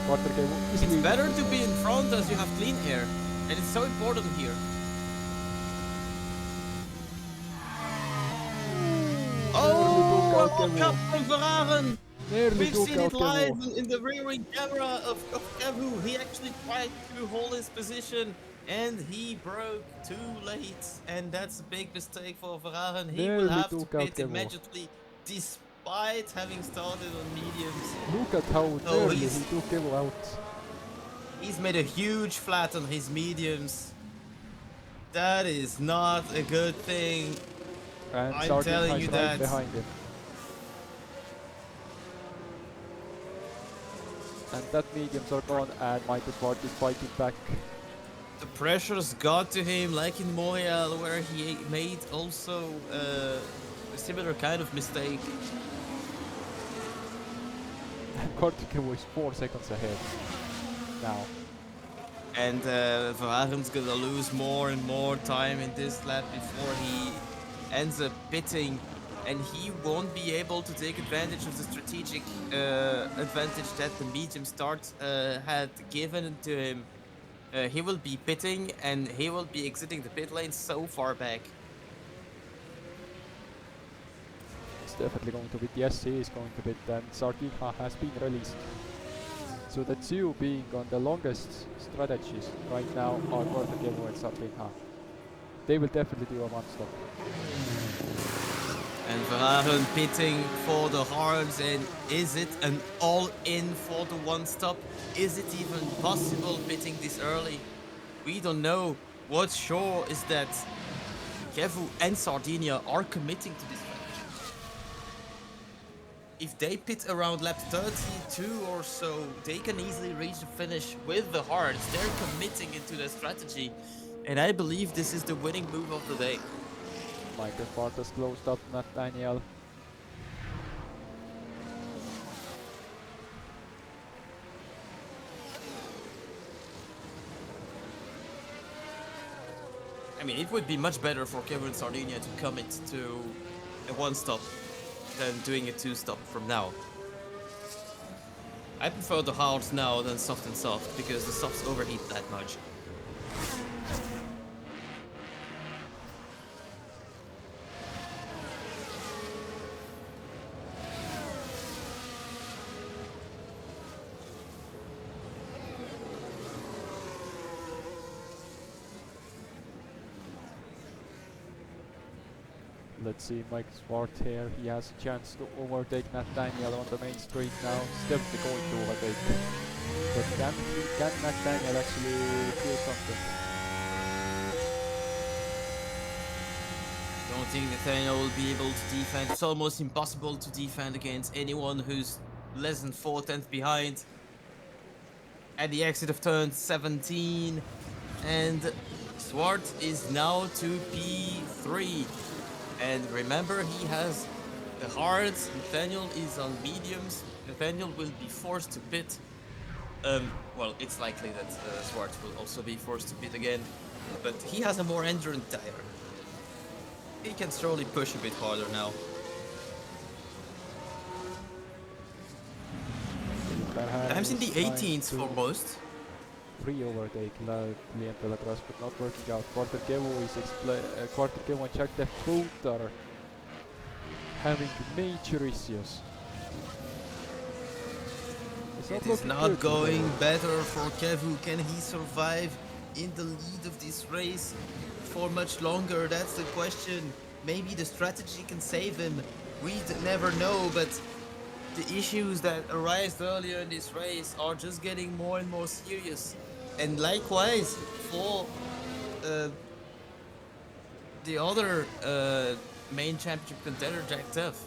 Speaker 2: Quatrekevu is
Speaker 1: It's
Speaker 2: leading.
Speaker 1: better to be in front as you have clean air, and it's so important here. Oh, a cup from Verhaeren! We've seen it live in the rear-wing camera of Kevu. He actually tried to hold his position, and he broke too late, and that's a big mistake for Verhaeren. He will have to pit immediately, despite having started on mediums.
Speaker 2: Look at how early he took Kevu out.
Speaker 1: He's made a huge flat on his mediums. That is not a good thing.
Speaker 2: And
Speaker 1: I'm telling you that.
Speaker 2: Behind him. And that mediums are gone, and Michael Swart is fighting back.
Speaker 1: The pressure's got to him, like in Montreal, where he made also a similar kind of mistake.
Speaker 2: And Quatrekevu is 4 seconds ahead now.
Speaker 1: And Verhaeren's gonna lose more and more time in this lap before he ends up pitting, and he won't be able to take advantage of the strategic advantage that the medium start had given to him. He will be pitting, and he will be exiting the pit lane so far back.
Speaker 2: It's definitely going to be, yes, he is going to bid, and Sardinia has been released. So the two being on the longest strategies right now are Quatrekevu and Sardinia. They will definitely do a one-stop.
Speaker 1: And Verhaeren pitting for the hards, and is it an all-in for the one-stop? Is it even possible pitting this early? We don't know. What's sure is that Kevu and Sardinia are committing to this strategy. If they pit around lap 32 or so, they can easily reach the finish with the hards. They're committing into their strategy, and I believe this is the winning move of the day.
Speaker 2: Michael Swart has closed up Nathaniel.
Speaker 1: I mean, it would be much better for Kevin Sardinia to commit to a one stop than doing a two stop from now. I prefer the hard now than soft and soft because the softs overheat that much.
Speaker 2: Let's see Mike Swart here. He has a chance to overtake Nathaniel on the main street now. He's definitely going to overtake. But can Nathaniel actually do something?
Speaker 1: Don't think Nathaniel will be able to defend. It's almost impossible to defend against anyone who's less than 4/10 behind. At the exit of turn 17. And Swart is now to P3. And remember, he has the hards. Nathaniel is on mediums. Nathaniel will be forced to pit. Well, it's likely that Swart will also be forced to pit again. But he has a more endurant tire. He can surely push a bit harder now. Times in the 18s for most.
Speaker 2: Free overtake, Liam Pelagras, but not working out. Quarter Kevo and Jack the both are having major issues.
Speaker 1: It is not going better for Kevu. Can he survive in the lead of this race for much longer? That's the question. Maybe the strategy can save him. We'd never know, but the issues that arise earlier in this race are just getting more and more serious. And likewise for the other main championship contender, Jack Duff.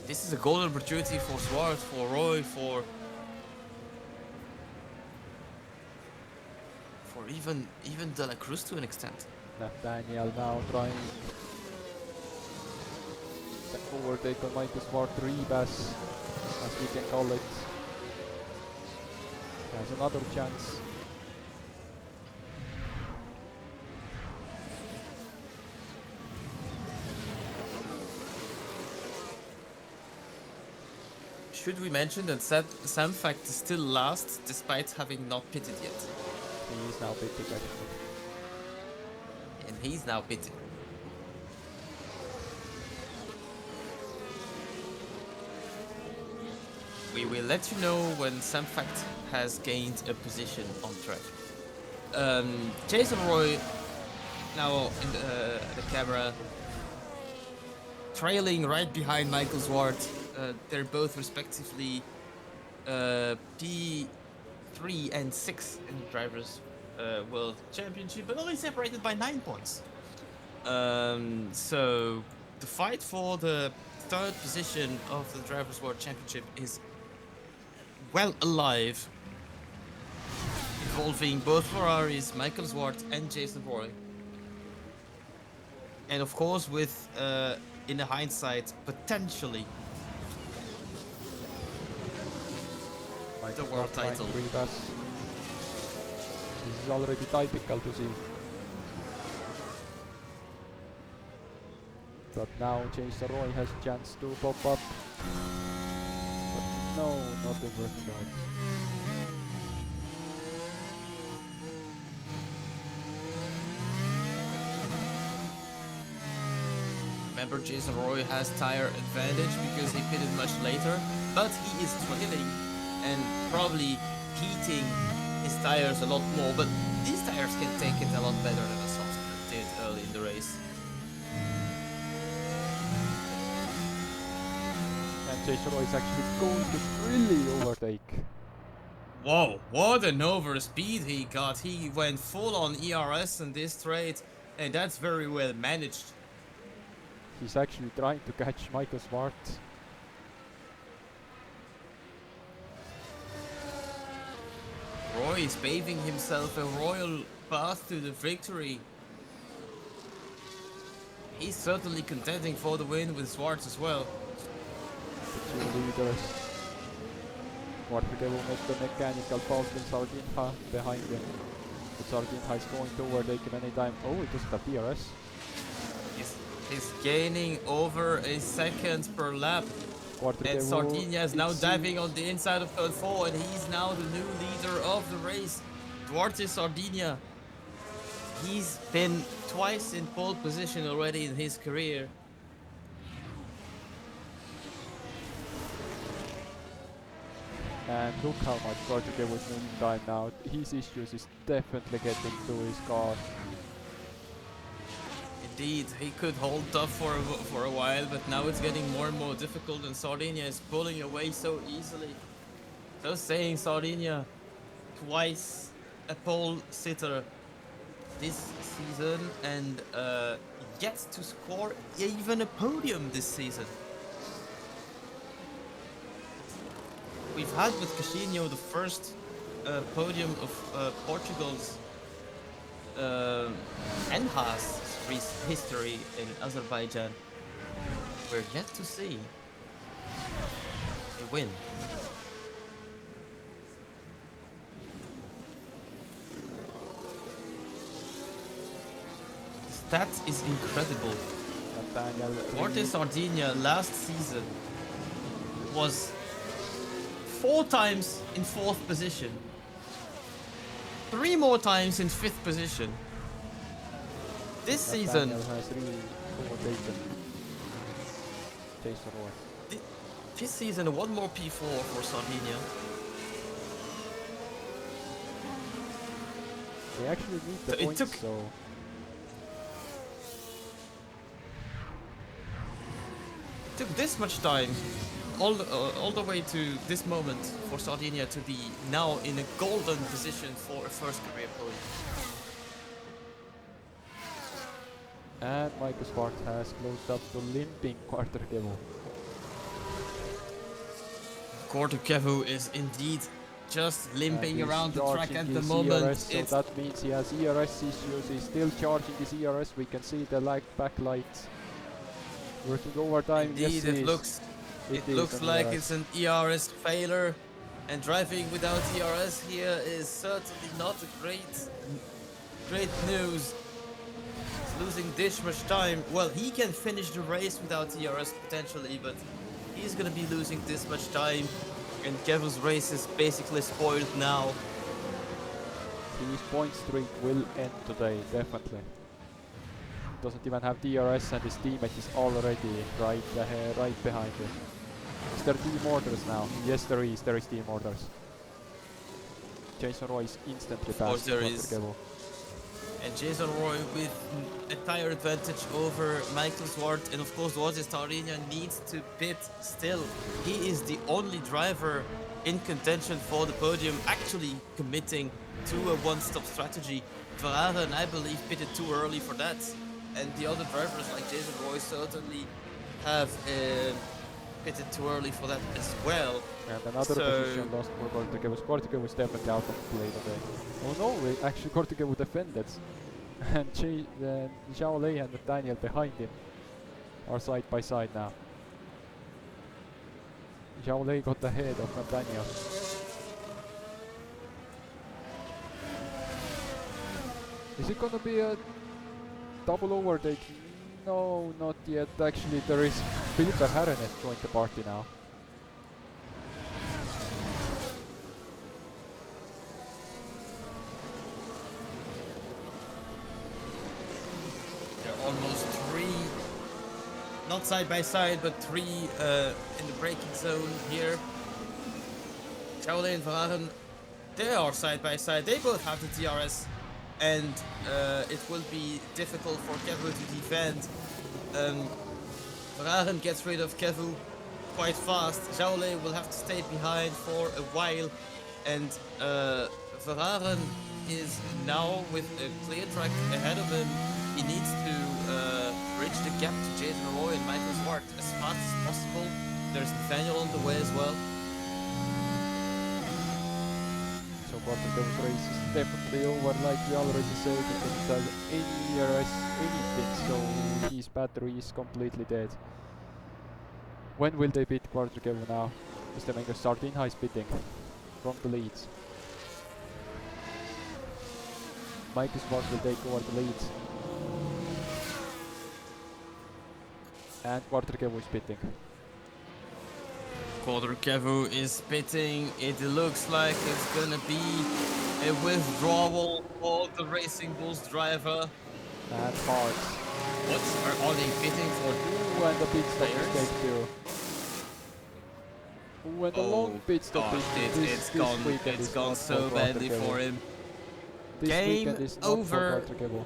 Speaker 1: This is a golden opportunity for Swart, for Roy, for even De La Cruz to an extent.
Speaker 2: Nathaniel now trying to overtake on Michael Swart, Rebus, as we can call it. Has another chance.
Speaker 1: Should we mention that Sam Fact is still last despite having not pitted yet?
Speaker 2: He is now pitting actually.
Speaker 1: And he's now pitting. We will let you know when Sam Fact has gained a position on track. Jason Roy now in the camera, trailing right behind Michael Zwart. They're both respectively P3 and 6 in the Drivers' World Championship, but only separated by 9 points. So the fight for the third position of the Drivers' World Championship is well alive, involving both Ferraris, Michael Zwart and Jason Roy. And of course with, in the hindsight, potentially the world title.
Speaker 2: This is already typical to see. But now Jason Roy has a chance to pop up. But no, nothing working out.
Speaker 1: Remember, Jason Roy has tire advantage because he pitted much later, but he is trailing and probably heating his tires a lot more, but these tires can take it a lot better than the soft did early in the race.
Speaker 2: And Jason Roy is actually going to really overtake.
Speaker 1: Whoa, what an overspeed he got. He went full on ERS in this straight, and that's very well managed.
Speaker 2: He's actually trying to catch Michael Smart.
Speaker 1: Roy is paving himself a royal path to the victory. He's certainly contending for the win with Swartz as well.
Speaker 2: The two leaders. Quarter will make the mechanical fault in Sardinia behind him. But Sardinia is going to overtake him anytime. Oh, he doesn't have DRS.
Speaker 1: He's gaining over a second per lap. And Sardinia is now diving on the inside of turn 4, and he's now the new leader of the race. Duarte Sardinia. He's been twice in pole position already in his career.
Speaker 2: And look how much Portugal was losing time now. His issues is definitely getting to his car.
Speaker 1: Indeed, he could hold tough for a while, but now it's getting more and more difficult, and Sardinia is pulling away so easily. So saying Sardinia, twice a pole sitter this season, and yet to score even a podium this season. We've had with Caixinho the first podium of Portugal's and Haas history in Azerbaijan. We're yet to see a win. The stat is incredible. Duarte Sardinia last season was 4 times in 4th position, 3 more times in 5th position. This season, this season, 1 more P4 for Sardinia.
Speaker 2: They actually need the points, so...
Speaker 1: It took this much time, all the way to this moment, for Sardinia to be now in a golden position for a first career podium.
Speaker 2: And Michael Spark has closed up the limping Quarterkevo.
Speaker 1: Quarterkevo is indeed just limping around the track at the moment.
Speaker 2: ERS, so that means he has ERS issues. He's still charging his ERS. We can see the backlight working overtime.
Speaker 1: Indeed,
Speaker 2: yes,
Speaker 1: it looks like it's an ERS failure, and driving without ERS here is certainly not a great news. Losing this much time. Well, he can finish the race without ERS potentially, but he's gonna be losing this much time, and Kevo's race is basically spoiled now.
Speaker 2: His point streak will end today, definitely. Doesn't even have DRS, and his teammate is already right behind him. Is there team orders now? Yes, there is team orders. Jason Roy is instantly past Kevo.
Speaker 1: And Jason Roy with a tire advantage over Michael Zwart, and of course Duarte Sardinia needs to pit still. He is the only driver in contention for the podium actually committing to a one-stop strategy. Verhaeren, I believe, pitted too early for that, and the other drivers like Jason Roy certainly have pitted too early for that as well.
Speaker 2: And another position lost for Quarterkevo. Quarterkevo was definitely out of play today. Oh no, actually Quarterkevo defended. And Zhao Lei and Nathaniel behind him are side by side now. Zhao Lei got ahead of Nathaniel. Is it gonna be a double overtake? No, not yet. Actually, there is Philippe Verhaeren has joined the party now.
Speaker 1: Almost 3, not side by side, but 3 in the braking zone here. Chaole and Verhaeren, they are side by side. They both have the DRS, and it will be difficult for Kevo to defend. Verhaeren gets rid of Kevo quite fast. Chaole will have to stay behind for a while, and Verhaeren is now with a clear track ahead of him. He needs to bridge the gap to Jason Roy and Michael Zwart as fast as possible. There's Nathaniel on the way as well.
Speaker 2: So Quarterkevo's race is definitely over, like we already said. He doesn't have any ERS, anything, so his battery is completely dead. When will they beat Quarterkevo now? Mr. Mengo Sardinia is pitting from the leads. Michael Spark will take over the lead. And Quarterkevo is pitting.
Speaker 1: Quarterkevo is pitting. It looks like it's gonna be a withdrawal of the Racing Bulls driver.
Speaker 2: And Parts.
Speaker 1: What are they pitting for?
Speaker 2: Ooh, and the pit stop mistake too. Ooh, and the long pit stop
Speaker 1: gosh,
Speaker 2: this weekend
Speaker 1: it's
Speaker 2: is
Speaker 1: gone
Speaker 2: not
Speaker 1: so
Speaker 2: for
Speaker 1: badly
Speaker 2: Quarterkevo.
Speaker 1: for him.
Speaker 2: This
Speaker 1: Game
Speaker 2: weekend is not
Speaker 1: over.
Speaker 2: for Quarterkevo.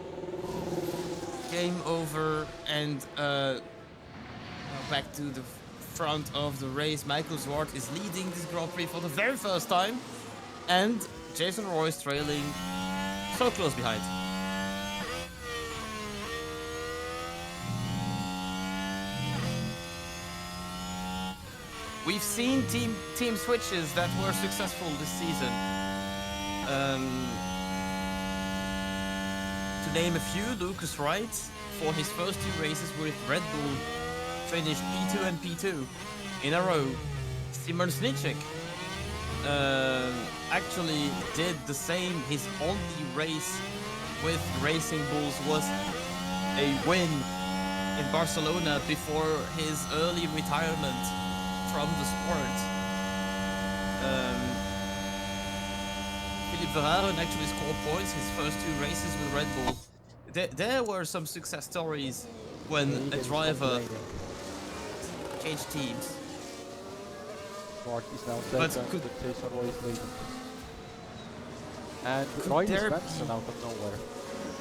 Speaker 1: Game over, and back to the front of the race. Michael Zwart is leading this Grand Prix for the very first time, and Jason Roy is trailing so close behind. We've seen team switches that were successful this season. To name a few, Lucas Wright, for his first 2 races with Red Bull, finished P2 and P2 in a row. Simon Snicek actually did the same. His only race with Racing Bulls was a win in Barcelona before his early retirement from the sport. Philippe Verhaeren actually scored points his first 2 races with Red Bull. There were some success stories when a driver changed teams.
Speaker 2: Mark is now second, but Jason Roy is leading. And Riley Svensson out of nowhere.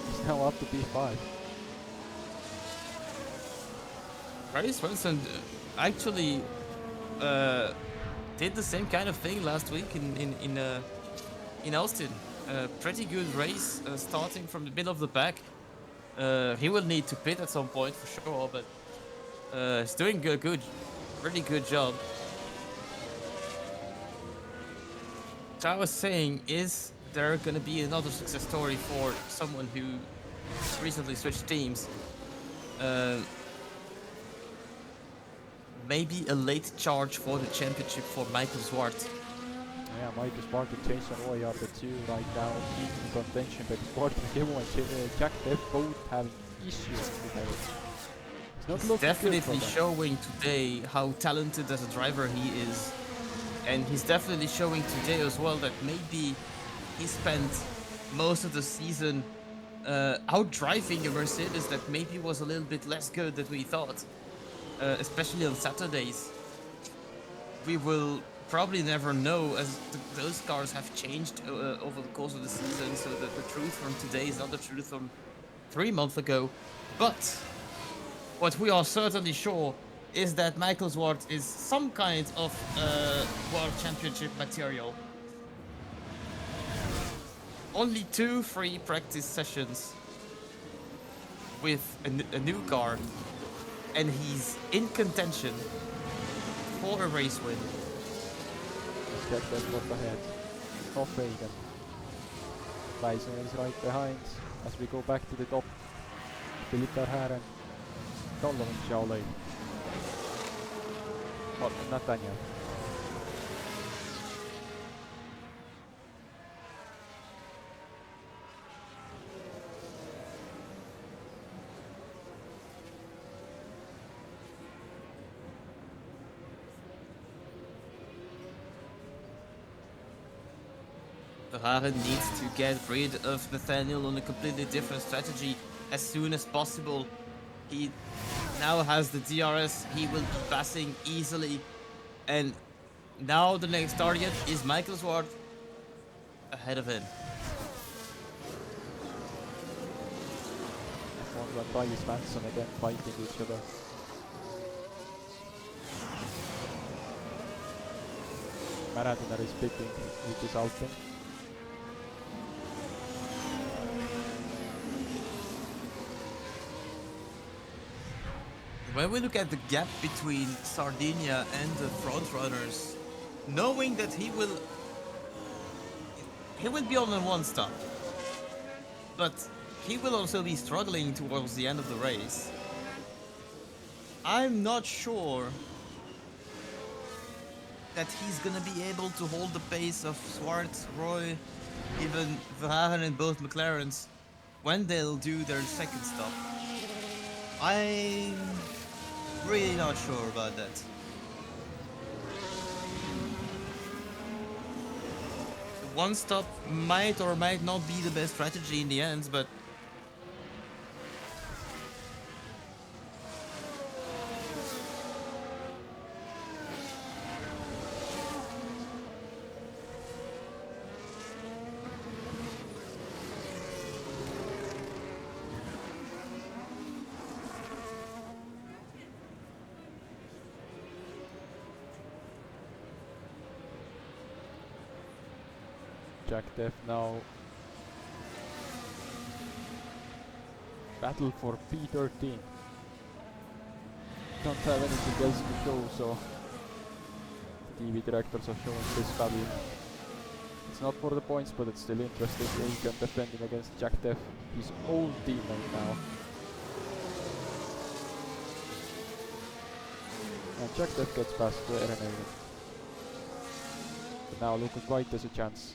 Speaker 2: He's now up to P5.
Speaker 1: Riley Svensson actually did the same kind of thing last week in Austin. Pretty good race, starting from the middle of the pack. He will need to pit at some point for sure, but he's doing a really good job. So I was saying, is there gonna be another success story for someone who recently switched teams? Maybe a late charge for the championship for Michael Zwart.
Speaker 2: Yeah, Michael Spark and Jason Roy are the 2 right now in contention, but Quarterkevo and Jack Depp both having issues with it.
Speaker 1: He's definitely showing today how talented as a driver he is. And he's definitely showing today as well that maybe he spent most of the season out driving a Mercedes that maybe was a little bit less good than we thought. Especially on Saturdays. We will probably never know, as those cars have changed over the course of the season, so that the truth from today is not the truth from 3 months ago. But what we are certainly sure is that Michael Zwart is some kind of World Championship material. Only 2 free practice sessions with a new car, and he's in contention for a race win.
Speaker 2: Jack Depp got ahead of Fagan. Bison is right behind as we go back to the top. Philippe Verhaeren, Donovan Charlie, but Nathaniel.
Speaker 1: Verhaeren needs to get rid of Nathaniel on a completely different strategy as soon as possible. He now has the DRS, he will be passing easily, and now the next target is Michael Zwart ahead of him.
Speaker 2: F1 and Riley Svensson again fighting each other. Maradona is pitting with his Alpine.
Speaker 1: When we look at the gap between Sardinia and the front runners, knowing that he will be on a 1-stop, but he will also be struggling towards the end of the race. I'm not sure that he's gonna be able to hold the pace of Zwart, Roy, even Verhaeren and both McLarens when they'll do their second stop. I'm really not sure about that. One stop might or might not be the best strategy in the end, but
Speaker 2: Jack Def now. Battle for P13. Don't have anything else to show, so the TV directors are showing this battle. It's not for the points, but it's still interesting. Aiken defending against Jack Def, his own teammate now. And Jack Def gets past Eren Aiken. But now Lucas White has a chance.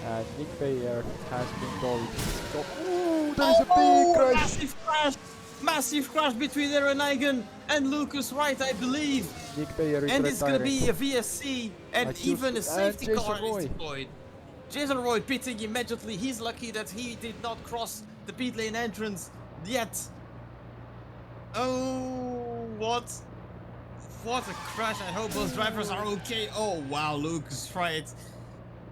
Speaker 2: And Nick Bayer has been told. Ooh, there is a big crash!
Speaker 1: Massive crash! Massive crash between Eren Eigen and Lucas Wright, I believe.
Speaker 2: Nick Bayer is
Speaker 1: And it's gonna
Speaker 2: retiring.
Speaker 1: be a VSC, and even a safety
Speaker 2: Jason
Speaker 1: car
Speaker 2: Roy.
Speaker 1: is deployed. Jason Roy pitting immediately. He's lucky that he did not cross the pit lane entrance yet. Oh, what? What a crash. I hope those drivers are okay. Oh, wow, Lucas Wright.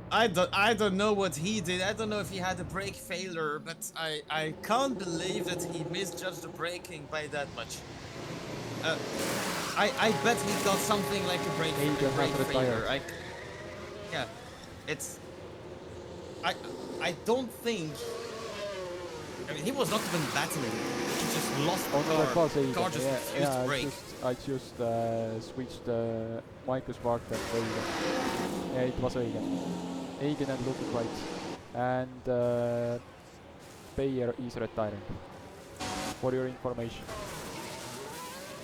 Speaker 1: I don't know what he did. I don't know if he had a brake failure, but I can't believe that he misjudged the braking by that much. I bet he got something like a brake failure. Yeah, it's. I don't think. I mean, he was not even battling. He just lost the car. The car just refused to brake.
Speaker 2: I just switched Michael Spark and Aiken. Yeah, it was Aiken. Aiken and Lucas White. And Bayer is retiring. For your information.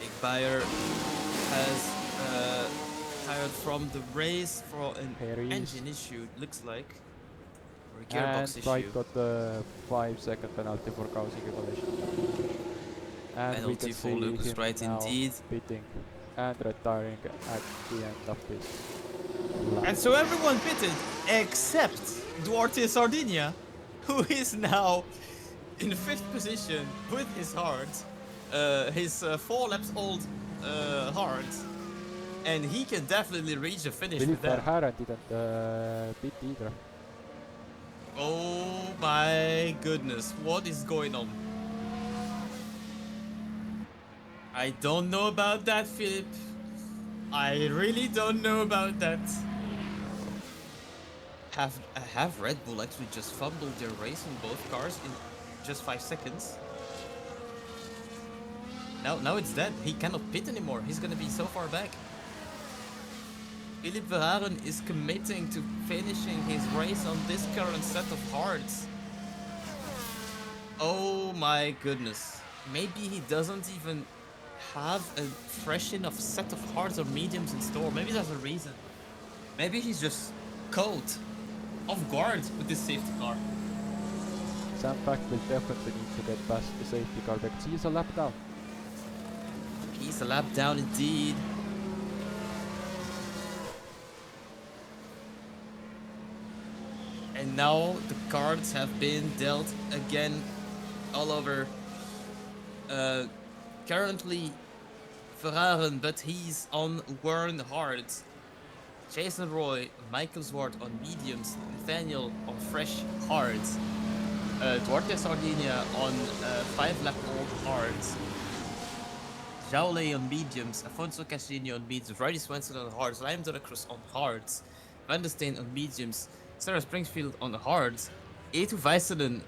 Speaker 1: Big Bayer has retired from the race for an engine issue, it looks like. Or a gearbox issue.
Speaker 2: White got the 5-second penalty for causing a collision. And
Speaker 1: penalty
Speaker 2: we can
Speaker 1: for
Speaker 2: see
Speaker 1: Lucas
Speaker 2: him
Speaker 1: Wright
Speaker 2: now
Speaker 1: indeed.
Speaker 2: pitting and retiring at the end of this lap.
Speaker 1: And so everyone pitted except Duarte Sardinia, who is now in 5th position with his hard, his 4 laps old hard, and he can definitely reach the finish with that.
Speaker 2: Verhaeren didn't pit either.
Speaker 1: Oh my goodness, what is going on? I don't know about that, Philip. I really don't know about that. Have Red Bull actually just fumbled their race in both cars in just 5 seconds? Now it's dead. He cannot pit anymore. He's gonna be so far back. Philip Verhaeren is committing to finishing his race on this current set of hards. Oh my goodness. Maybe he doesn't even have a fresh enough set of hards or mediums in store. Maybe there's a reason. Maybe he's just caught off guard with this safety car.
Speaker 2: Sam Pack will definitely need to get past the safety car because he's a lap down.
Speaker 1: He's a lap down indeed. And now the cards have been dealt again all over. Currently Verhaeren, but he's on worn hards. Jason Roy, Michael Zwart on mediums, Nathaniel on fresh hards. Duarte Sardinia on 5 lap old hards. Jaule on mediums, Afonso Casino on mediums, Riley Swenson on hards, Liam Delacruz on hards, Van der Steen on mediums, Sarah Springfield on hards, Eetu Väisänen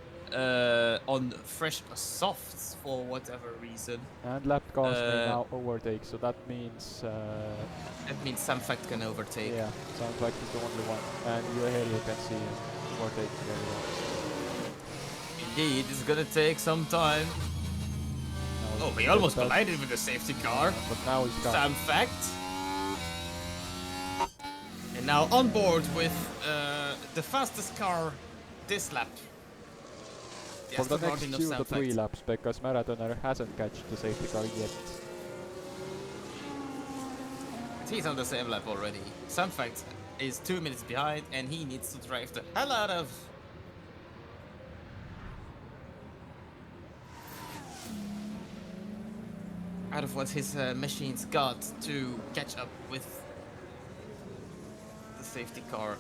Speaker 1: on fresh softs for whatever reason.
Speaker 2: And lap cars may now overtake, so that means
Speaker 1: Sam Fact can overtake.
Speaker 2: Yeah, Sam Fact is the only one. And here you can see him overtaking everyone.
Speaker 1: Indeed, it's gonna take some time.
Speaker 2: Now
Speaker 1: he almost collided with the safety car.
Speaker 2: But now he's gone.
Speaker 1: Sam Fact. And Now on board with the fastest car this lap. The
Speaker 2: For the
Speaker 1: Aston
Speaker 2: next
Speaker 1: Martin of
Speaker 2: 2 to 3
Speaker 1: Soundfact.
Speaker 2: laps, because Marathoner hasn't catched the safety car yet.
Speaker 1: He's on the same lap already. Soundfact is 2 minutes behind and he needs to drive the hell out of what his machines got to catch up with the safety car.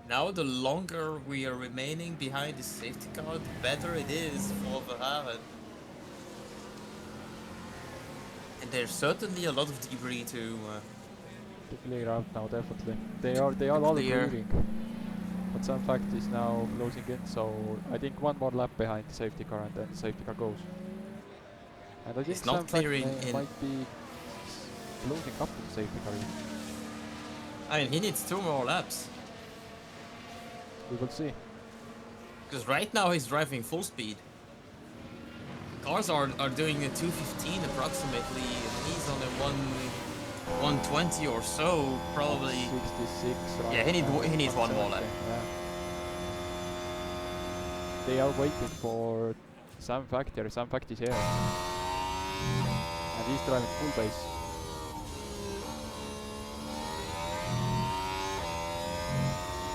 Speaker 1: Now, the longer we are remaining behind the safety car, the better it is for Verhaeren. And there's certainly a lot of debris to
Speaker 2: clear out now, definitely. They are all
Speaker 1: clear.
Speaker 2: clearing. But some fact is now closing in, so I think one more lap behind the safety car and then the safety car goes. And I think
Speaker 1: It's not
Speaker 2: some fact
Speaker 1: clearing in.
Speaker 2: might be closing up to the safety car.
Speaker 1: I mean, he needs 2 more laps.
Speaker 2: We will see.
Speaker 1: Because right now he's driving full speed. Cars are doing a 215 approximately, and he's on a 120 or so, probably.
Speaker 2: 66, right?
Speaker 1: Yeah, he needs 1 more lap.
Speaker 2: Yeah. They are waiting for Sam Factor. Sam Fact is here. And he's driving full base.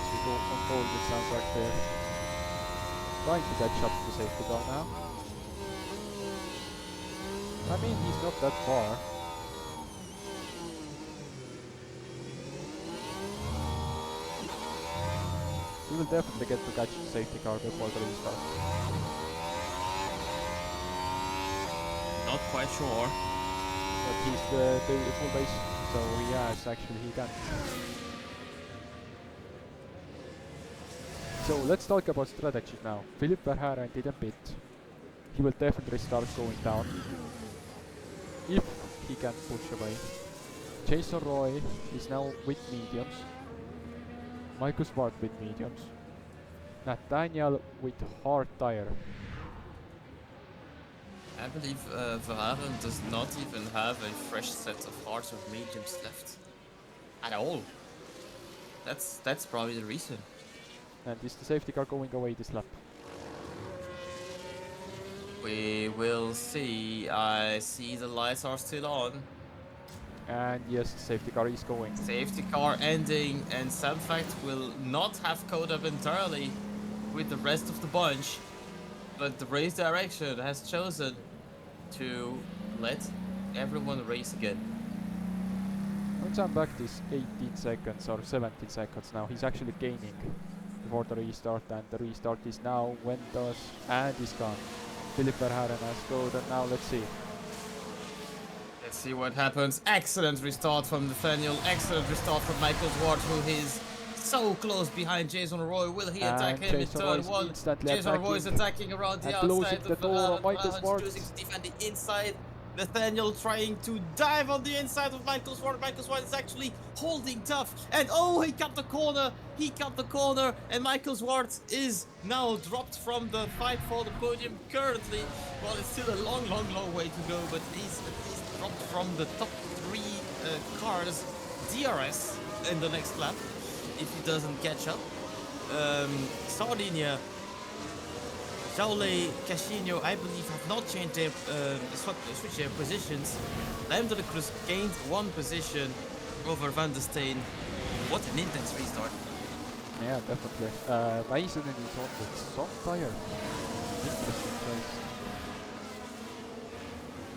Speaker 2: So we go on board with Sam Factor. Trying to catch up to safety car now. I mean, he's not that far. He will definitely get to catch the safety car before the restart.
Speaker 1: Not quite sure.
Speaker 2: But he's the full base, so yes, actually he can. So let's talk about strategy now. Philippe Verhaeren didn't pit. He will definitely start going down. If he can push away. Jason Roy is now with mediums. Michael Swart with mediums. Nathaniel with hard tire.
Speaker 1: I believe Verhaeren does not even have a fresh set of hards or mediums left. At all. That's probably the reason.
Speaker 2: And is the safety car going away this lap?
Speaker 1: We will see. I see the lights are still on.
Speaker 2: And yes, the safety car is going.
Speaker 1: Safety car ending, and Samfact will not have caught up entirely with the rest of the bunch, but the race direction has chosen to let everyone race again.
Speaker 2: When Samfact is 18 seconds or 17 seconds now, he's actually gaining before the restart, and the restart is now when does and is gone. Philippe Verhaeren has scored, and now let's see.
Speaker 1: Let's see what happens. Excellent restart from Nathaniel. Excellent restart from Michael Ward, who is so close behind Jason Roy. Will he attack him in turn 1? Jason Roy is attacking around the outside
Speaker 2: the door of Michael Ward.
Speaker 1: Choosing to defend the inside. Nathaniel trying to dive on the inside of Michael Ward. Michael Ward is actually holding tough. And oh, he cut the corner. He cut the corner. And Michael Ward is now dropped from the fight for the podium currently. Well, it's still a long, long, long way to go, but he's dropped from the top 3 cars DRS in the next lap if he doesn't catch up. Sardinia, Jaule, Casino, I believe, have not changed their switched their positions. Lambda Cruz gained 1 position over Van der Steen. What an intense restart.
Speaker 2: Yeah, definitely. Mason is on with soft tire. Interesting choice.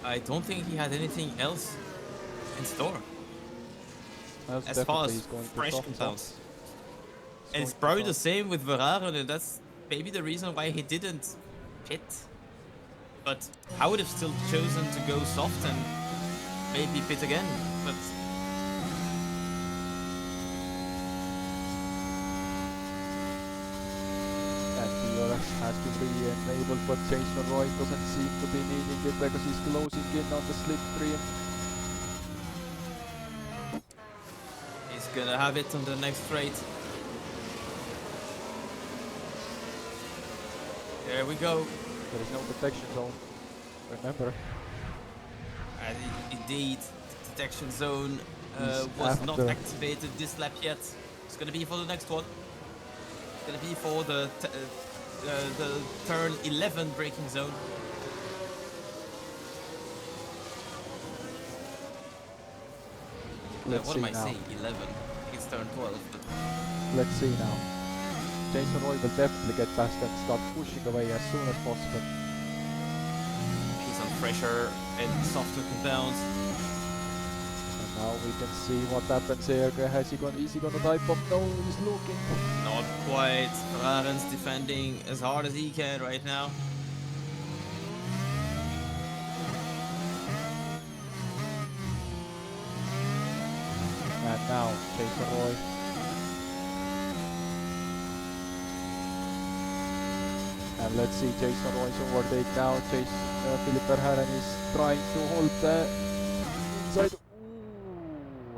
Speaker 1: I don't think he had anything else in store as far as fresh compounds. And it's probably the same with Verhaeren, and that's maybe the reason why he didn't pit. But I would have still chosen to go soft and maybe pit again. But
Speaker 2: and DRS has to be enabled, but Jason Roy doesn't seem to be needing it because he's closing in on the slipstream.
Speaker 1: He's gonna have it on the next straight. There we go.
Speaker 2: There is no detection zone, remember.
Speaker 1: And indeed, the detection zone was not
Speaker 2: after.
Speaker 1: activated this lap yet. It's gonna be for the next one. It's gonna be for the turn 11 braking zone. What am I saying? 11. It's turn 12. But
Speaker 2: let's see now. Jason Roy will definitely get past and start pushing away as soon as possible.
Speaker 1: he's on pressure and softer compounds.
Speaker 2: And now we can see what happens here. Is he gonna dive bomb? No, he's looking.
Speaker 1: Not quite. Raren's defending as hard as he can right now.
Speaker 2: And now Jason Roy. And let's see Jason Roy's overtake now. Philip Verhaeren is trying to hold the inside. Ooh,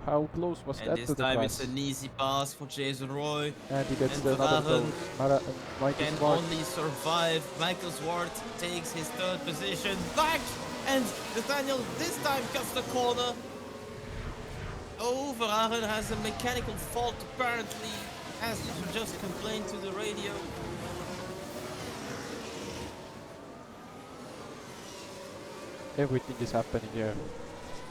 Speaker 2: how close was
Speaker 1: And
Speaker 2: that
Speaker 1: this
Speaker 2: to the
Speaker 1: time
Speaker 2: crash?
Speaker 1: it's an easy pass for Jason Roy.
Speaker 2: And he gets
Speaker 1: and
Speaker 2: another
Speaker 1: Verhaeren
Speaker 2: goal.
Speaker 1: can only survive. Michael Swart takes his third position back, and Nathaniel this time cuts the corner. Oh, Verhaeren has a mechanical fault apparently, as you just complained to the radio.
Speaker 2: Everything is happening here.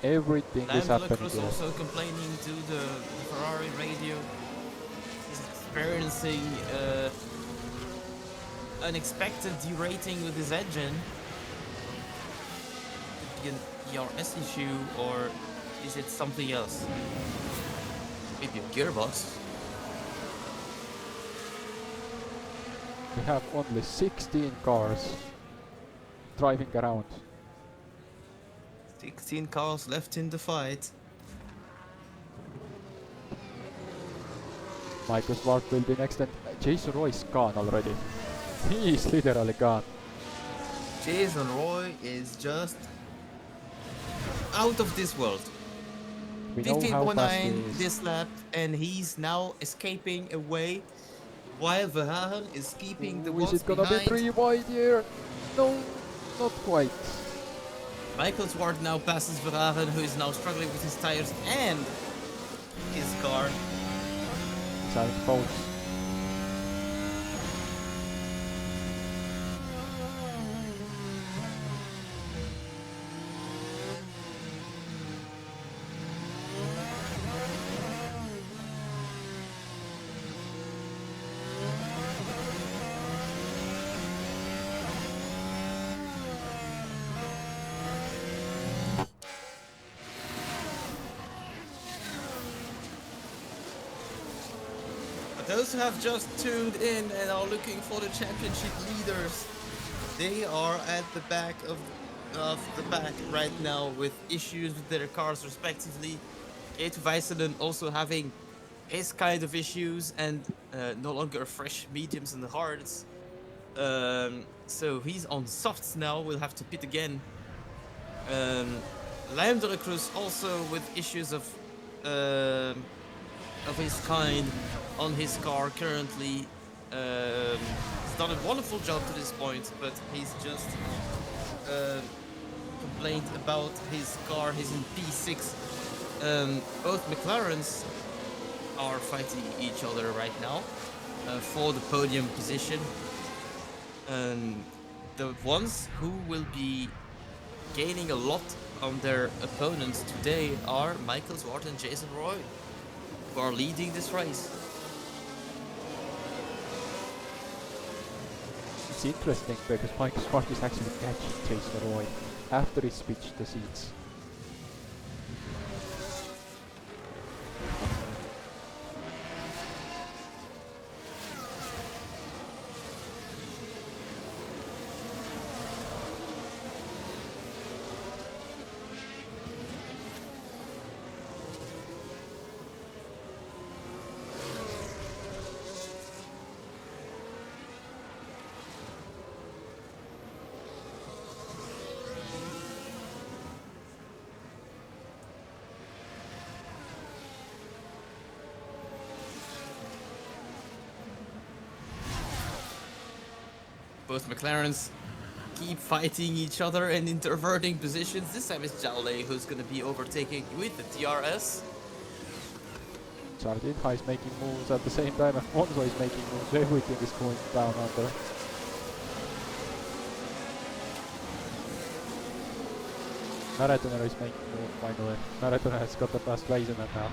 Speaker 2: Everything is happening
Speaker 1: Cruz
Speaker 2: here.
Speaker 1: also complaining to the Ferrari radio. He's experiencing unexpected derating with his engine. Could be an ERS issue, or is it something else? Maybe a gearbox.
Speaker 2: We have only 16 cars driving around.
Speaker 1: 16 cars left in the fight.
Speaker 2: Michael Swart will be next, and Jason Roy is gone already. He is literally gone.
Speaker 1: Jason Roy is just out of this world.
Speaker 2: We know how fast he
Speaker 1: 15.9
Speaker 2: is.
Speaker 1: this lap, and he's now escaping away while Verhaeren is keeping the
Speaker 2: Ooh, is
Speaker 1: ones
Speaker 2: it gonna
Speaker 1: behind.
Speaker 2: be 3 wide here? No, not quite.
Speaker 1: Michael Swart now passes Verhaeren, who is now struggling with his tires and his car.
Speaker 2: He's having both.
Speaker 1: Those who have just tuned in and are looking for the championship leaders, they are at the back of the pack right now with issues with their cars respectively. Eetu Väisänen also having his kind of issues and no longer fresh mediums and hards. So he's on softs now, will have to pit again. Cruz also with issues of his kind on his car currently. He's done a wonderful job to this point, but he's just complained about his car. He's in P6. Both McLarens are fighting each other right now for the podium position. The ones who will be gaining a lot on their opponents today are Michael Swart and Jason Roy, who are leading this race.
Speaker 2: It's interesting because Michael Swart is actually catching Jason Roy after he switched the seats.
Speaker 1: Both McLarens keep fighting each other and interverting positions. This time it's Zhao Lei who's going to be overtaking with the DRS.
Speaker 2: Sardinha is making moves at the same time as Alfonso is making moves. Everything is going down under. Marathoner is making move finally. Marathoner has got the fast Weiseman now.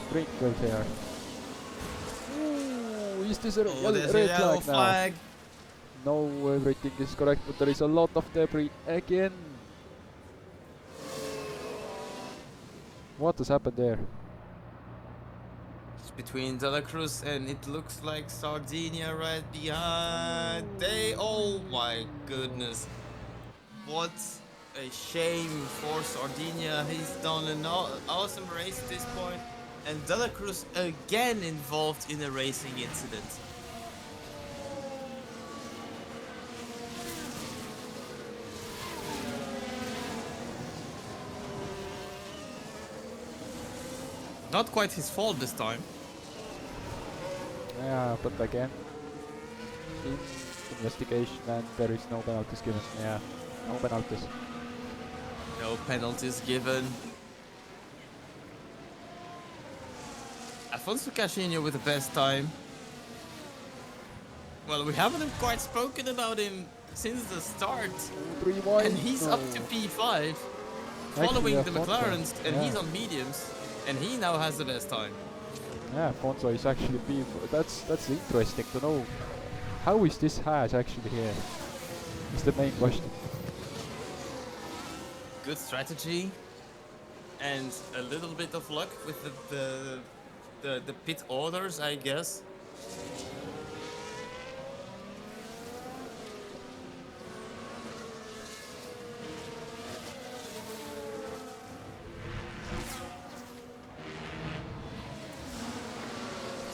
Speaker 2: Sprinkled here. Ooh, is this a
Speaker 1: There's a
Speaker 2: red
Speaker 1: yellow
Speaker 2: flag now?
Speaker 1: flag.
Speaker 2: No, everything is correct, but there is a lot of debris again. What has happened there?
Speaker 1: It's between De La Cruz and it looks like Sardinia right behind. Oh my goodness. What a shame for Sardinia. He's done an awesome race at this point. And De La Cruz again involved in a racing incident. Not quite his fault this time.
Speaker 2: Yeah, but again, investigation and there is no penalties given. Yeah, no penalties.
Speaker 1: No penalties given. Alfonso Cassinho with the best time. Well, we haven't quite spoken about him since the start.
Speaker 2: 3 wide.
Speaker 1: And he's up to P5, following the McLarens, and he's on mediums, and he now has the best time.
Speaker 2: Yeah, Alfonso is actually P4. That's interesting to know. How is this hash actually here? Is the main question.
Speaker 1: Good strategy, and a little bit of luck with the pit orders, I guess.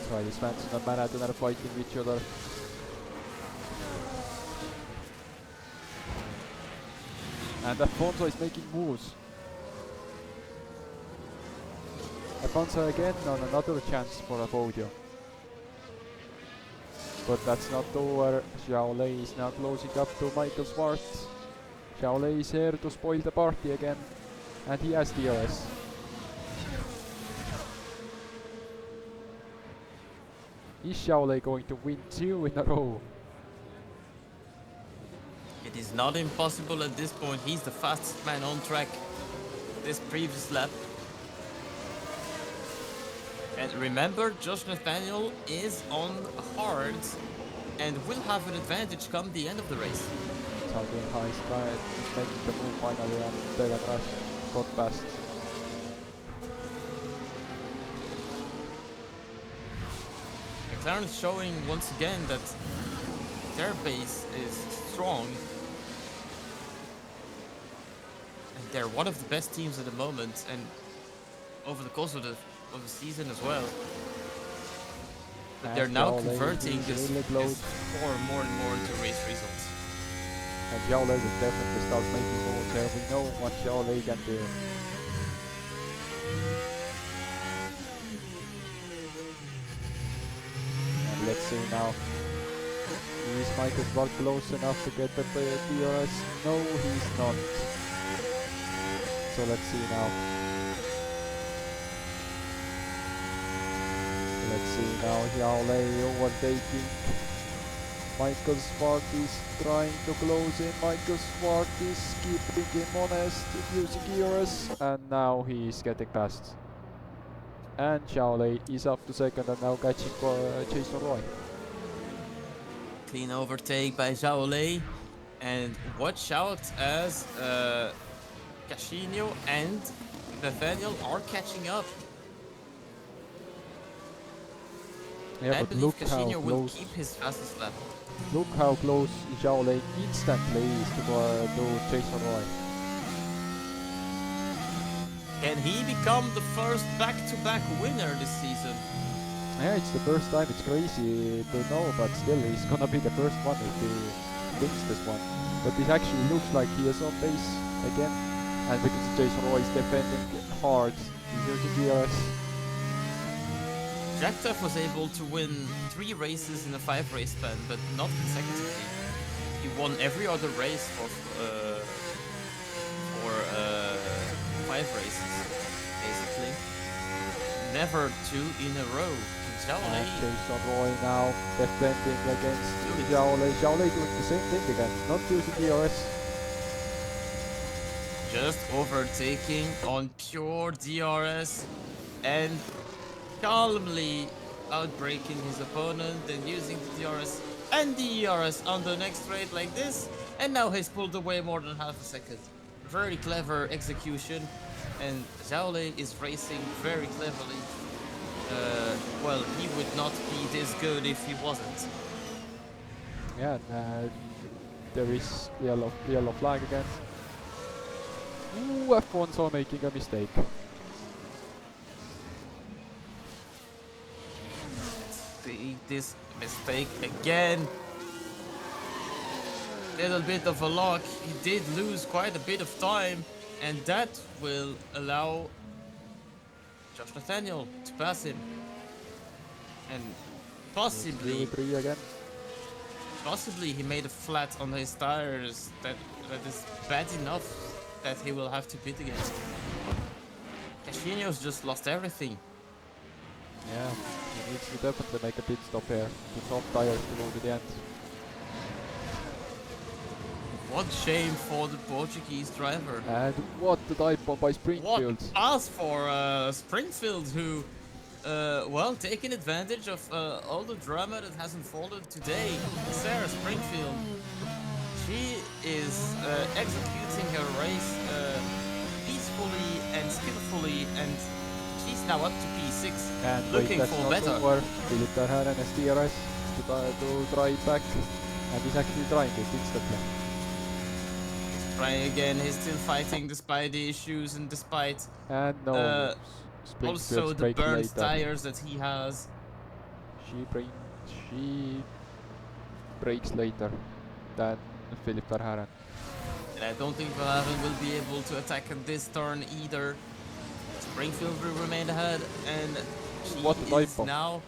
Speaker 2: Try this Manson and Manhattan are fighting each other. And Alfonso is making moves. Alfonso again on another chance for a podium. But that's not over. Zhao Lei is now closing up to Michael Schwartz. Zhao Lei is here to spoil the party again. And he has DRS. Is Zhao Lei going to win 2 in a row?
Speaker 1: It is not impossible at this point. He's the fastest man on track this previous lap. And remember, Josh Nathaniel is on hard and will have an advantage come the end of the race.
Speaker 2: Sardinha is making the move finally and Devon Rush got past.
Speaker 1: McLaren is showing once again that their base is strong. And they're one of the best teams at the moment and over the course of the season as well. But they're now converting this form more and more into race results.
Speaker 2: And Zhao Lei will definitely start making moves here. We know what Zhao Lei can do. And let's see now. Is Michael Schwartz close enough to get the DRS? No, he's not. So let's see now. Let's see now, Zhao Lei overtaking. Michael Schwartz is trying to close in. Michael Schwartz is keeping him honest, using gears, and now he is getting past. And Zhao Lei is up to second and now catching for Jason Roy.
Speaker 1: Clean overtake by Zhao Lei, and watch out as Cassinho and Nathaniel are catching up.
Speaker 2: Yeah,
Speaker 1: I
Speaker 2: but
Speaker 1: believe
Speaker 2: look how
Speaker 1: Cassinho will
Speaker 2: close.
Speaker 1: keep his fastest lap.
Speaker 2: Look how close Zhao Lei instantly is to Jason Roy.
Speaker 1: Can he become the first back-to-back winner this season?
Speaker 2: Yeah, it's the first time. It's crazy to know, but still, he's gonna be the first one if he wins this one. But it actually looks like he is on pace again, and because Jason Roy is defending hard, he's using DRS.
Speaker 1: Jack was able to win 3 races in a 5-race span, but not consecutively. He won every other race for 5 races, basically. Never 2 in a row. Xiaolei.
Speaker 2: Jason Roy now defending against Xiaolei. Xiaolei doing the same thing again, not using DRS.
Speaker 1: Just overtaking on pure DRS and calmly outbraking his opponent, then using the DRS and the ERS on the next straight like this, and now he's pulled away more than half a second. Very clever execution, and Xiaolei is racing very cleverly. Well, he would not be this good if he wasn't.
Speaker 2: Yeah, there is yellow flag again. Ooh, F1's are making a mistake.
Speaker 1: This mistake again. Little bit of a lock. He did lose quite a bit of time, and that will allow Josh Nathaniel to pass him. And possibly he made a flat on his tires that is bad enough that he will have to pit again. Cashinho's just lost everything.
Speaker 2: Yeah, he needs to definitely make a pit stop here. The top tires to go to the end.
Speaker 1: What shame for the Portuguese driver.
Speaker 2: And what the dive bomb by Springfield.
Speaker 1: What pass for Springfield, who, well, taking advantage of all the drama that has unfolded today. Sarah Springfield, she is executing her race peacefully and skillfully, and she's now up to P6,
Speaker 2: and
Speaker 1: looking for better.
Speaker 2: Philip Verhaeren has DRS to try back, and he's actually trying it instantly.
Speaker 1: Trying again, he's still fighting despite the issues and despite also the burnt tires that he has.
Speaker 2: She breaks later than Philip Verhaeren.
Speaker 1: And I don't think Verhaeren will be able to attack at this turn either. Springfield will remain ahead, and she is now...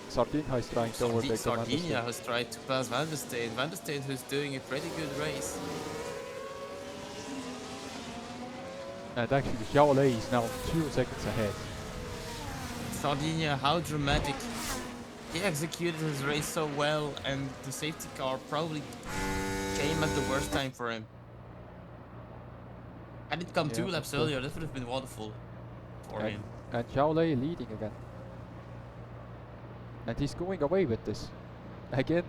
Speaker 2: Sardinia is trying to overtake
Speaker 1: Sardinia has tried to pass Van der Steen. Van der Steen, who's doing a pretty good race.
Speaker 2: And actually Xiaolei is now 2 seconds ahead.
Speaker 1: Sardinia, how dramatic. He executed his race so well, and the safety car probably came at the worst time for him. Had it come 2 laps earlier, that would have been wonderful for him.
Speaker 2: And Xiaolei leading again. And he's going away with this. Again.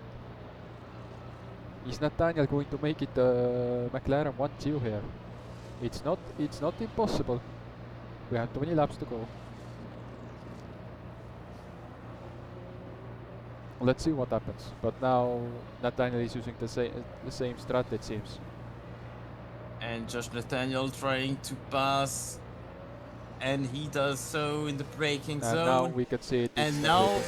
Speaker 2: Is Nathaniel going to make it McLaren 1-2 here? It's not impossible. We have 20 laps to go. Let's see what happens. But now Nathaniel is using the same strat, it seems.
Speaker 1: And Josh Nathaniel trying to pass, and he does so in the braking zone.
Speaker 2: And now we can see it.
Speaker 1: And now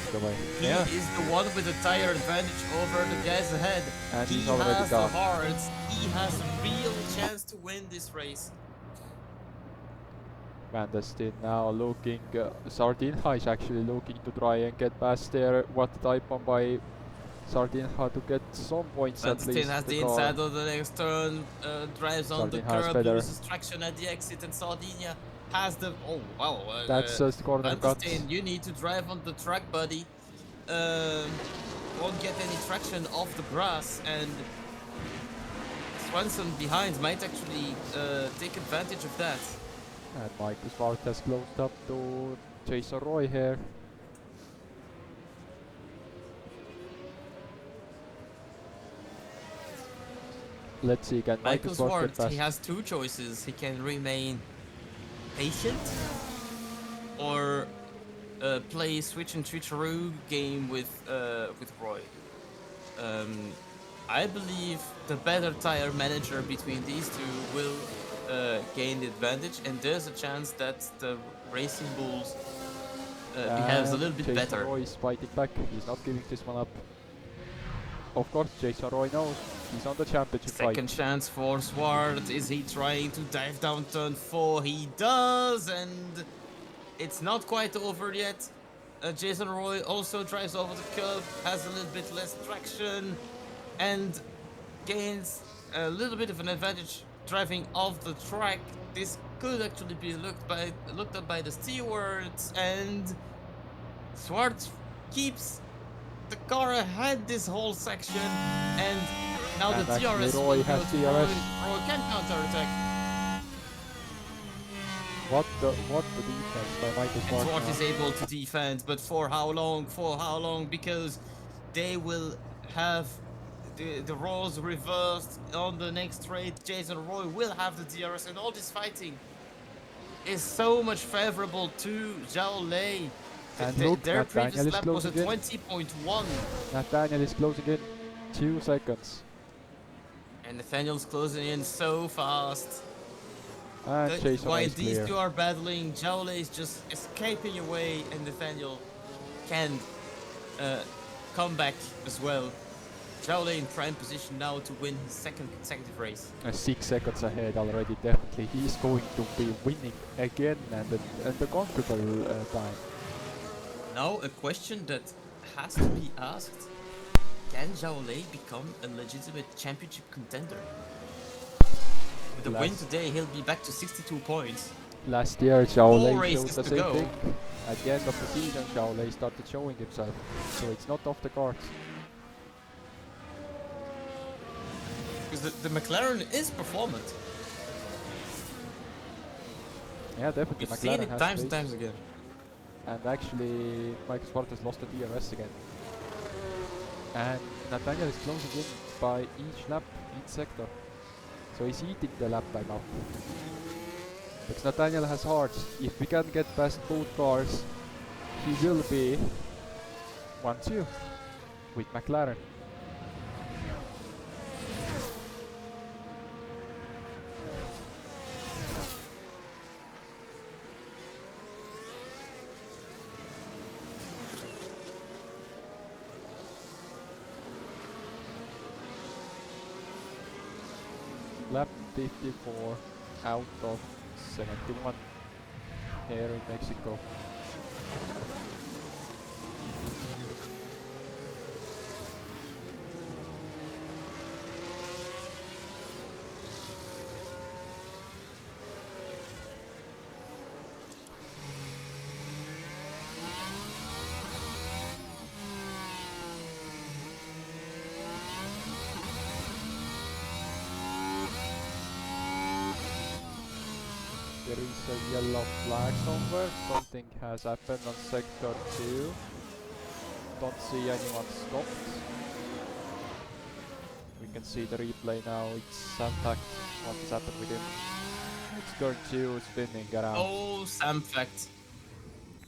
Speaker 1: he is the one with the tire advantage over the guys ahead.
Speaker 2: And
Speaker 1: he
Speaker 2: he's already
Speaker 1: has
Speaker 2: gone.
Speaker 1: the hearts. He has a real chance to win this race.
Speaker 2: Van der Steen now looking. Sardinia is actually looking to try and get past there. What type on by Sardinia to get some points at least.
Speaker 1: Van der Steen has the inside of the next turn, drives on the curb, loses traction at the exit, and Sardinia has the... Oh, wow.
Speaker 2: That's just corner
Speaker 1: cut. Van der Steen, you need to drive on the track, buddy. Won't get any traction off the grass, and Swanson behind might actually take advantage of that.
Speaker 2: And Michael Swart has closed up to Jason Roy here. Let's see again.
Speaker 1: Michael Swart, he has 2 choices. He can remain patient or play switch and switcheroo game with Roy. I believe the better tire manager between these 2 will gain the advantage, and there's a chance that the Racing Bulls behaves a little bit better.
Speaker 2: Roy is fighting back. He's not giving this one up. Of course, Jason Roy knows he's on the championship fight.
Speaker 1: Second chance for Swart. Is he trying to dive down turn 4? He does, and it's not quite over yet. Jason Roy also drives over the curb, has a little bit less traction, and gains a little bit of an advantage driving off the track. This could actually be looked at by the stewards, and Swartz keeps the car ahead this whole section, and now the
Speaker 2: And actually
Speaker 1: DRS
Speaker 2: Roy
Speaker 1: will
Speaker 2: has
Speaker 1: go to
Speaker 2: DRS.
Speaker 1: Roy. Roy can counterattack.
Speaker 2: What the defense by Michael
Speaker 1: And
Speaker 2: Swartz
Speaker 1: Swart
Speaker 2: now.
Speaker 1: is able to defend, but for how long? For how long? Because they will have the roles reversed on the next straight. Jason Roy will have the DRS, and all this fighting is so much favorable to Zhao Lei.
Speaker 2: And look,
Speaker 1: Their previous
Speaker 2: Nathaniel is
Speaker 1: lap was a
Speaker 2: closing in.
Speaker 1: 20.1.
Speaker 2: Nathaniel is closing in. 2 seconds.
Speaker 1: And Nathaniel's closing in so fast.
Speaker 2: And Jason
Speaker 1: While
Speaker 2: is
Speaker 1: these
Speaker 2: clear.
Speaker 1: two are battling, Zhao Lei is just escaping away, and Nathaniel can come back as well. Zhao Lei in prime position now to win his second consecutive race.
Speaker 2: 6 seconds ahead already, definitely. He's going to be winning again, and the comfortable time.
Speaker 1: Now a question that has to be asked. Can Zhao Lei become a legitimate championship contender? With the win today, he'll be back to 62 points.
Speaker 2: Last year, Zhao Lei showed
Speaker 1: races
Speaker 2: the
Speaker 1: to
Speaker 2: same
Speaker 1: go.
Speaker 2: thing. At the end of the season, Zhao Lei started showing himself, so it's not off the cards.
Speaker 1: Because the McLaren is performant.
Speaker 2: Yeah, definitely.
Speaker 1: We've seen
Speaker 2: McLaren
Speaker 1: it
Speaker 2: has
Speaker 1: times and
Speaker 2: pace.
Speaker 1: times again.
Speaker 2: And actually, Michael Swartz has lost the DRS again. And Nathaniel is closing in by each lap, each sector. So he's eating the lap time up. Because Nathaniel has hards. If we can get past both cars, he will be 1-2 with McLaren. Lap 54 out of 71 here in Mexico. There is a yellow flag somewhere. Something has happened on sector 2. Don't see anyone stopped. We can see the replay now. It's Santak. What has happened with him? It's turn 2 spinning around.
Speaker 1: Oh, Sam fact.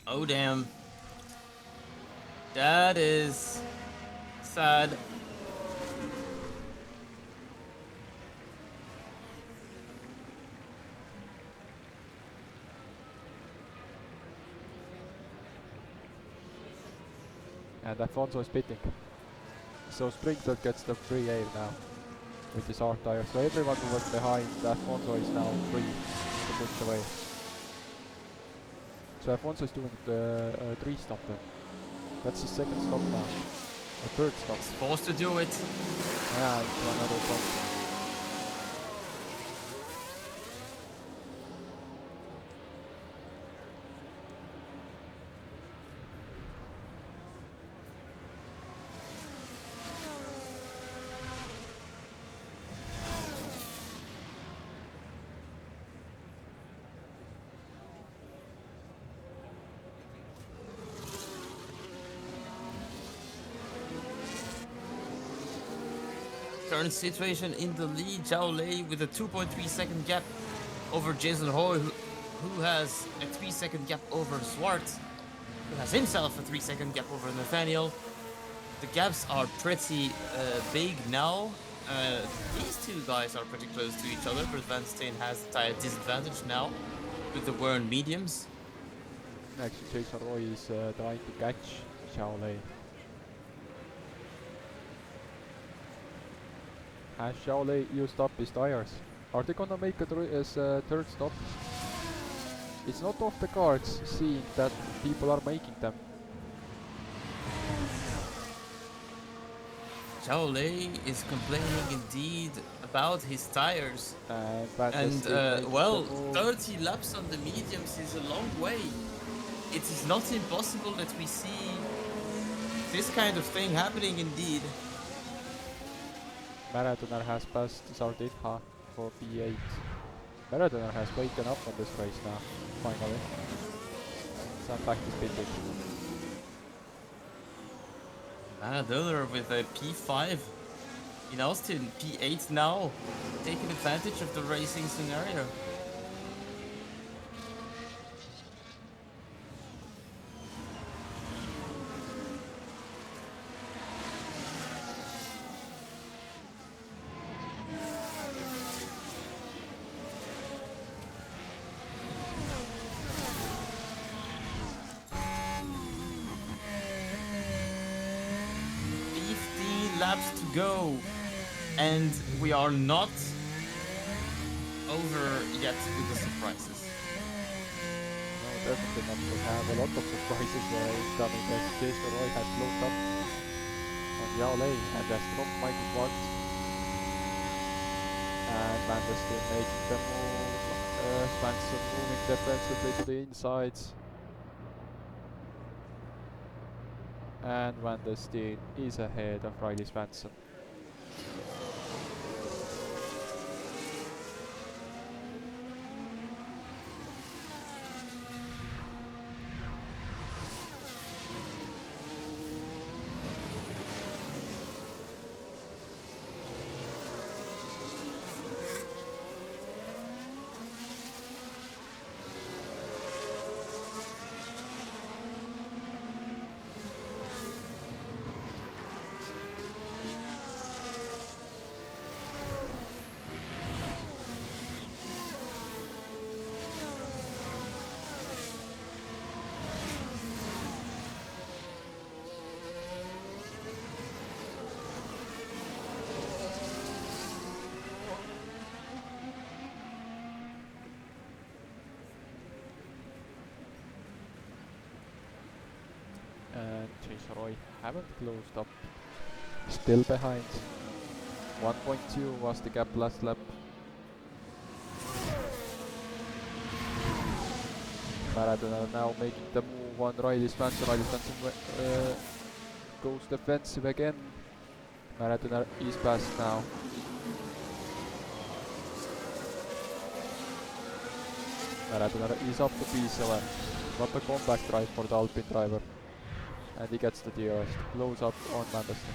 Speaker 1: Oh, damn. That is sad.
Speaker 2: And Alfonso is pitting. So Springfield gets the free air now with his hard tire. So everyone who was behind Alfonso is now free to push away. So Alfonso is doing the 3 stop then. That's his second stop now. A third stop.
Speaker 1: He's supposed to do it.
Speaker 2: Yeah, it's another stop.
Speaker 1: Current situation in the lead, Zhao Lei with a 2.3 second gap over Jason Roy, who has a 3 second gap over Swart, who has himself a 3 second gap over Nathaniel. The gaps are pretty big now. These two guys are pretty close to each other, but Van Steen has a tire disadvantage now with the Wern mediums.
Speaker 2: Actually, Jason Roy is trying to catch Zhao Lei. Has Zhao Lei used up his tires? Are they gonna make a third stop? It's not off the cards, seeing that people are making them.
Speaker 1: Zhao Lei is complaining indeed about his tires.
Speaker 2: And Van der
Speaker 1: And
Speaker 2: Steen making the
Speaker 1: well,
Speaker 2: move.
Speaker 1: 30 laps on the mediums is a long way. It is not impossible that we see this kind of thing happening indeed.
Speaker 2: Maradona has passed Zardinha for P8. Maradona has waken up on this race now, finally. So I'm back to pitting.
Speaker 1: Maradona with a P5 in Austin, P8 now, taking advantage of the racing scenario. Laps to go, and we are not over yet with the surprises.
Speaker 2: No, definitely not. We have a lot of surprises incoming as Jason Roy has closed up on Yao Lei and has dropped Michael Schwartz. And Van der Steen making the move. Svensson moving defensively to the insides. And Van der Steen is ahead of Riley Svensson. And Jason Roy haven't closed up. Still behind. 1.2 was the gap last lap. Maradona now making the move on Riley Svensson. Riley Svensson goes defensive again. Maradona is past now. Maradona is up to P7. What a comeback drive for the Alpine driver. And he gets the DRS to close up on Van der Steen.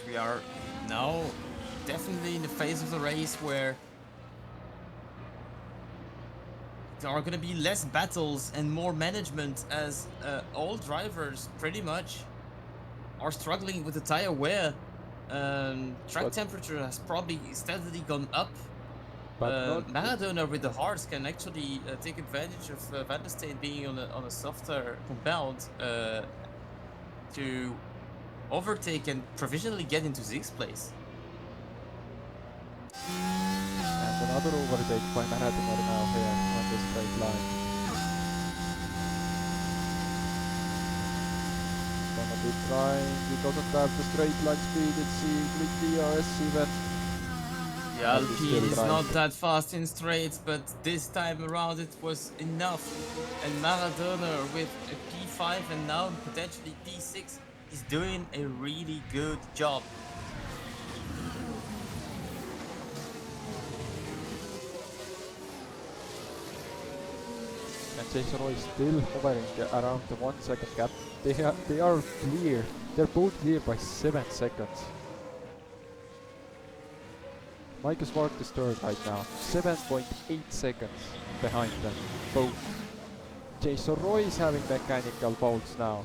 Speaker 1: We are now definitely in the phase of the race where there are going to be less battles and more management, as all drivers pretty much are struggling with the tire wear. Track temperature has probably steadily gone up. But Maradona with the hards can actually take advantage of Van der Steen being on a softer compound to overtake and provisionally get into 6th place.
Speaker 2: And another overtake by Maradona now here on the straight line. Gonna be trying, he doesn't have the straight line speed, it's with DRS even.
Speaker 1: Yeah, Alpine is not that fast in straights, but this time around it was enough. And Maradona with a P5 and now potentially P6 is doing a really good job.
Speaker 2: And Jason Roy is still hovering around the 1 second gap. They are clear. They're both clear by 7 seconds. Michael Schwartz is third right now. 7.8 seconds behind them, both. Jason Roy is having mechanical faults now.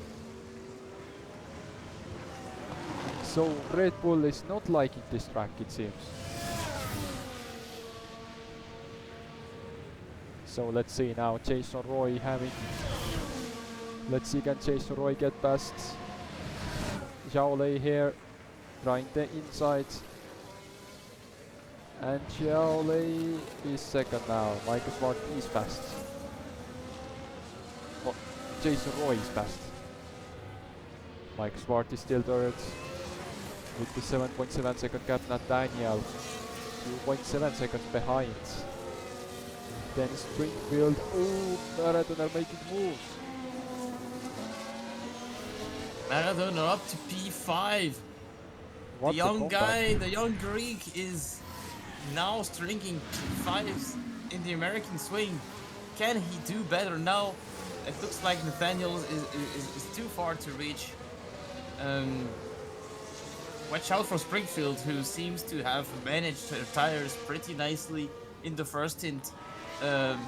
Speaker 2: So Red Bull is not liking this track, it seems. So let's see now, Jason Roy having... Let's see, can Jason Roy get past Zhao Lei here? trying the inside. And Xiaolei is second now. Michael Smart is fast. Oh, Jason Roy is fast. Mike Smart is still third with the 7.7 second gap. Nathaniel 2.7 seconds behind. Then Springfield. Oh, Marathoner making moves.
Speaker 1: Maradona up to P5.
Speaker 2: What
Speaker 1: The young
Speaker 2: comeback.
Speaker 1: guy, the young Greek, is now stringing P5s in the American swing. Can he do better now? It looks like Nathaniel is too far to reach. Watch out for Springfield, who seems to have managed her tires pretty nicely in the first stint.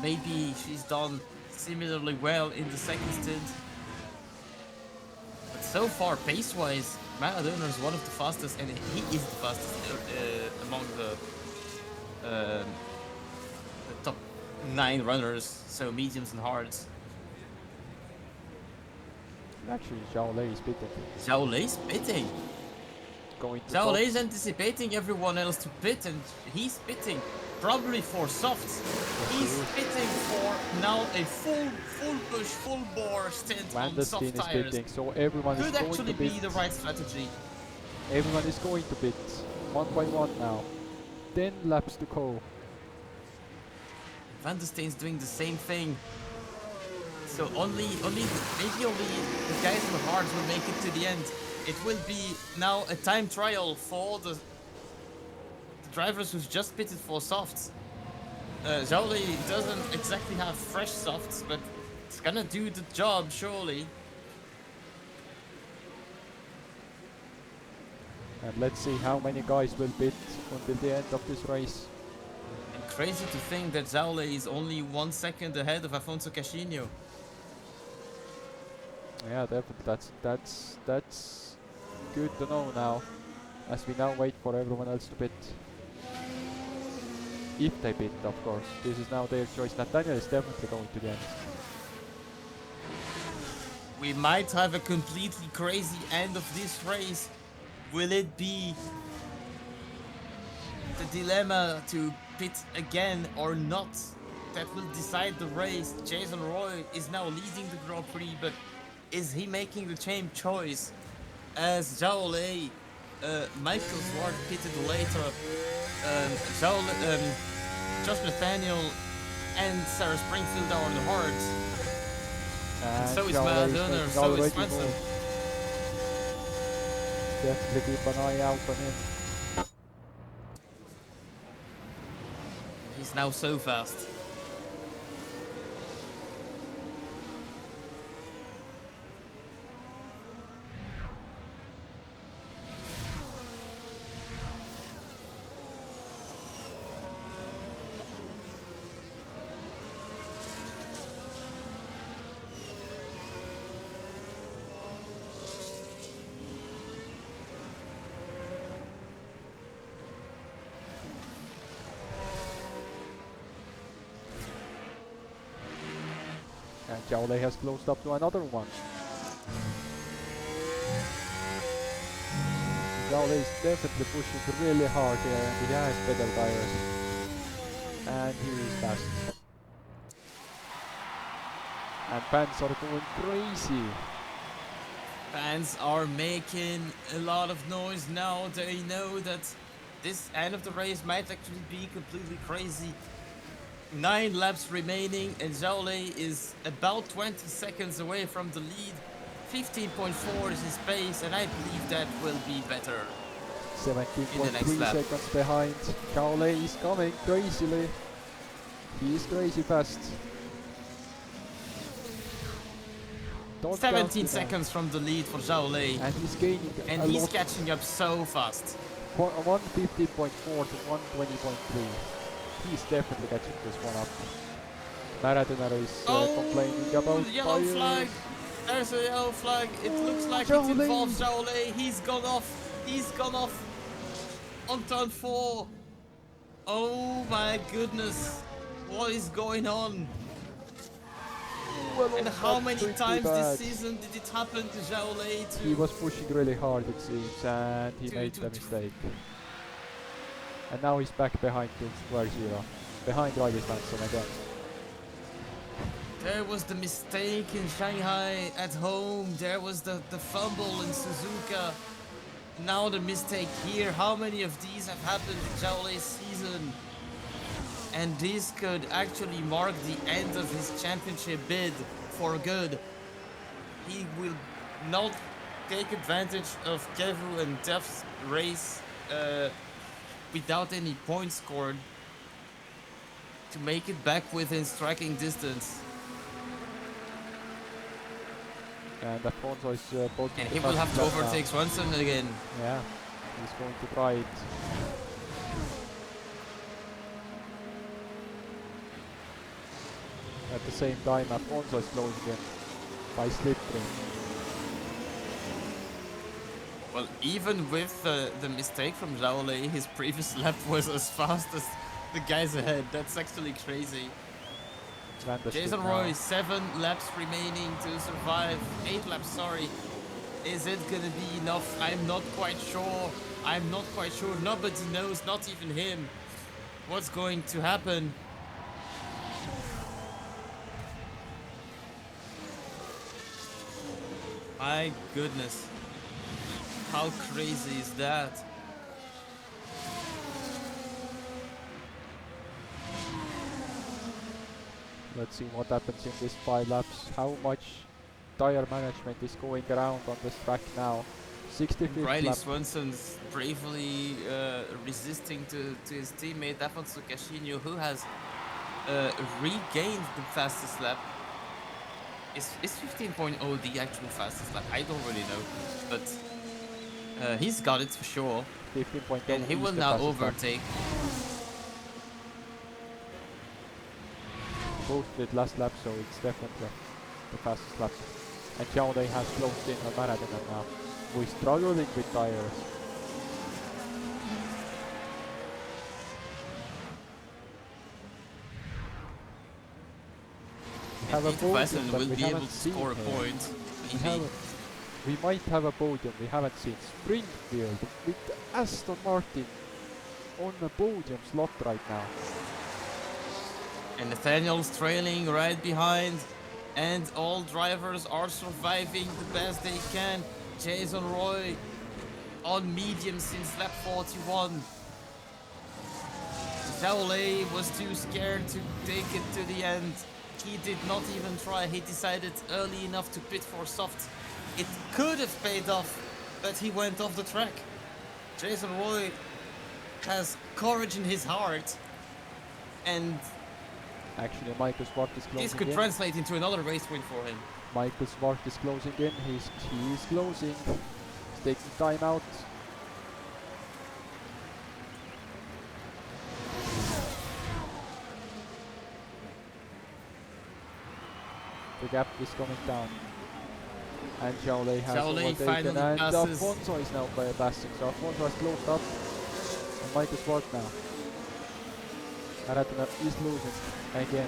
Speaker 1: Maybe she's done similarly well in the second stint. But so far, pace-wise, Maradona is one of the fastest, and he is the fastest among the top 9 runners, so mediums and hards.
Speaker 2: Actually, Xiaolei is beating.
Speaker 1: Zhao Lei's pitting.
Speaker 2: Going to
Speaker 1: Zhao
Speaker 2: top.
Speaker 1: Lei's anticipating everyone else to pit, and he's pitting probably for softs. He's pitting for now a full push, full bore stint on
Speaker 2: Van
Speaker 1: soft
Speaker 2: is
Speaker 1: tires.
Speaker 2: pitting, so everyone
Speaker 1: Could
Speaker 2: is going
Speaker 1: actually
Speaker 2: to
Speaker 1: be
Speaker 2: pit.
Speaker 1: the right strategy.
Speaker 2: Everyone is going to pit. 1 by 1 now. 10 laps to go.
Speaker 1: Van der Steen's doing the same thing. So maybe only the guys in the hards will make it to the end. It will be now a time trial for the drivers who've just pitted for softs. Zhao Lei doesn't exactly have fresh softs, but it's gonna do the job, surely.
Speaker 2: And let's see how many guys will pit until the end of this race.
Speaker 1: And crazy to think that Zhao Lei is only 1 second ahead of Afonso Cashinho.
Speaker 2: Yeah, definitely. That's good to know now, as we now wait for everyone else to pit. If they pit, of course. This is now their choice. Nathaniel is definitely going to the end.
Speaker 1: We might have a completely crazy end of this race. Will it be the dilemma to pit again or not? That will decide the race. Jason Roy is now leading the Grand Prix, but is he making the same choice as Zhao Lei? Michael Swart pitted later. Josh Nathaniel and Sarah Springfield are on the hards. And so is Maradona, so is Swenson.
Speaker 2: Definitely keep an eye out on him.
Speaker 1: He's now so fast.
Speaker 2: And Zhao Lei has closed up to another one. Zhao Lei is definitely pushing really hard here, and he has better tires. And he is fast. And fans are going crazy.
Speaker 1: Fans are making a lot of noise now. They know that this end of the race might actually be completely crazy. 9 laps remaining, and Zhao Lei is about 20 seconds away from the lead. 15.4 is his pace, and I believe that will be better.
Speaker 2: 17.3
Speaker 1: lap.
Speaker 2: seconds behind. Zhao Lei is coming crazily. He is crazy fast. Don't
Speaker 1: 17
Speaker 2: count
Speaker 1: seconds from the lead for Zhao Lei,
Speaker 2: and he's gaining
Speaker 1: and
Speaker 2: a
Speaker 1: he's
Speaker 2: lot.
Speaker 1: catching up so fast.
Speaker 2: 115.4 to 120.3. He's definitely catching this one up. Marathoner is complaining about
Speaker 1: yellow
Speaker 2: tires.
Speaker 1: flag. There's a yellow flag. It looks like
Speaker 2: Zhao
Speaker 1: it
Speaker 2: Lei.
Speaker 1: involves Zhao Lei. He's gone off. He's gone off on turn 4. Oh my goodness. What is going on?
Speaker 2: Well,
Speaker 1: And
Speaker 2: oh,
Speaker 1: how
Speaker 2: that's
Speaker 1: many
Speaker 2: pretty
Speaker 1: times
Speaker 2: bad.
Speaker 1: this season did it happen to Zhao Lei
Speaker 2: He was pushing really hard, it seems, and he made
Speaker 1: to
Speaker 2: the mistake. And now he's back behind to square zero. Behind Riley Svensson again.
Speaker 1: There was the mistake in Shanghai at home. There was the fumble in Suzuka. Now the mistake here. How many of these have happened in Zhao Lei's season? And this could actually mark the end of his championship bid for good. He will not take advantage of Kevu and Duff's race without any points scored to make it back within striking distance.
Speaker 2: And Afonso is both.
Speaker 1: And he will have to overtake Swanson again.
Speaker 2: Yeah, he's going to try it. At the same time, Afonso is closing in by slipstream.
Speaker 1: Well, even with the mistake from Zhao Lei, his previous lap was as fast as the guys ahead. That's actually crazy. Jason Roy, 7 laps remaining to survive. 8 laps, sorry. Is it gonna be enough? I'm not quite sure. Nobody knows, not even him, what's going to happen. My goodness. How crazy is that?
Speaker 2: Let's see what happens in these 5 laps. How much tire management is going around on this track now? 65th
Speaker 1: Riley
Speaker 2: lap.
Speaker 1: Swanson's bravely resisting to his teammate Afonso Cashinho, who has regained the fastest lap. Is 15.0 the actual fastest lap? I don't really know, but he's got it for sure.
Speaker 2: 15.0
Speaker 1: and he will now overtake.
Speaker 2: Both did last lap, so it's definitely the fastest lap. And Zhao Lei has closed in on Maradona now. We're struggling with tires. We have a podium, but we haven't seen
Speaker 1: score a point.
Speaker 2: We might have a podium we haven't seen. Springfield with Aston Martin on the podium slot right now.
Speaker 1: And Nathaniel's trailing right behind. And all drivers are surviving the best they can. Jason Roy on medium since lap 41. Zhao Lei was too scared to take it to the end. He did not even try. He decided early enough to pit for soft. It could have paid off, but he went off the track. Jason Roy has courage in his heart, and
Speaker 2: actually Michael Swart is closing in.
Speaker 1: This could translate into another race win for him.
Speaker 2: Michael Swart is closing in. He's closing. He's taking time out. The gap is coming down. And Zhao Lei has overtaken, and Afonso is now passing. So Afonso has closed up. And Michael Swart now. Maradona is losing again.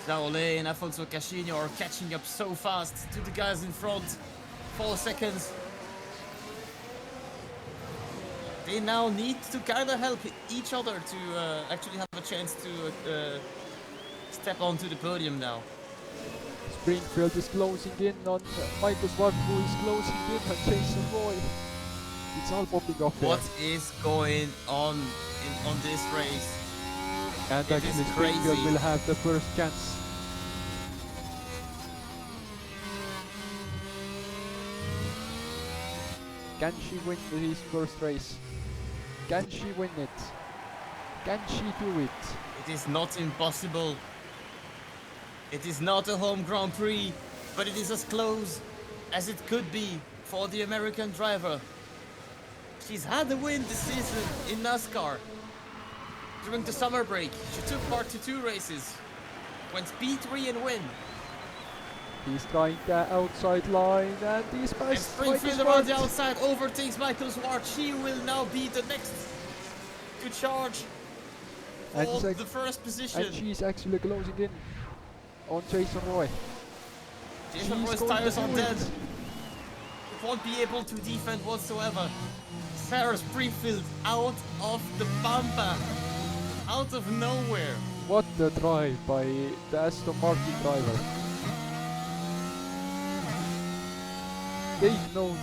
Speaker 1: Zhao Lei and Afonso Cashinho are catching up so fast to the guys in front. 4 seconds. They now need to kind of help each other to actually have a chance to step onto the podium now.
Speaker 2: Springfield is closing in on Michael Swart, who is closing in on Jason Roy. It's all popping off there.
Speaker 1: What is going on this race?
Speaker 2: And actually Springfield will have the first chance. Can she win his first race? Can she win it? Can she do it?
Speaker 1: It is not impossible. It is not a home Grand Prix, but it is as close as it could be for the American driver. She's had a win this season in NASCAR. During the summer break, she took part to 2 races, went P3 and win.
Speaker 2: He's trying the outside line and he's passed.
Speaker 1: And Springfield around the outside overtakes Michael Swart. She will now be the next to charge for the first position.
Speaker 2: And she's actually closing in on Jason Roy.
Speaker 1: Jason
Speaker 2: She's
Speaker 1: Roy's
Speaker 2: going to
Speaker 1: tires are
Speaker 2: do
Speaker 1: dead.
Speaker 2: it.
Speaker 1: It won't be able to defend whatsoever. Sarah Springfield out of the Pampa. Out of nowhere.
Speaker 2: What a drive by the Aston Martin driver. Take notes.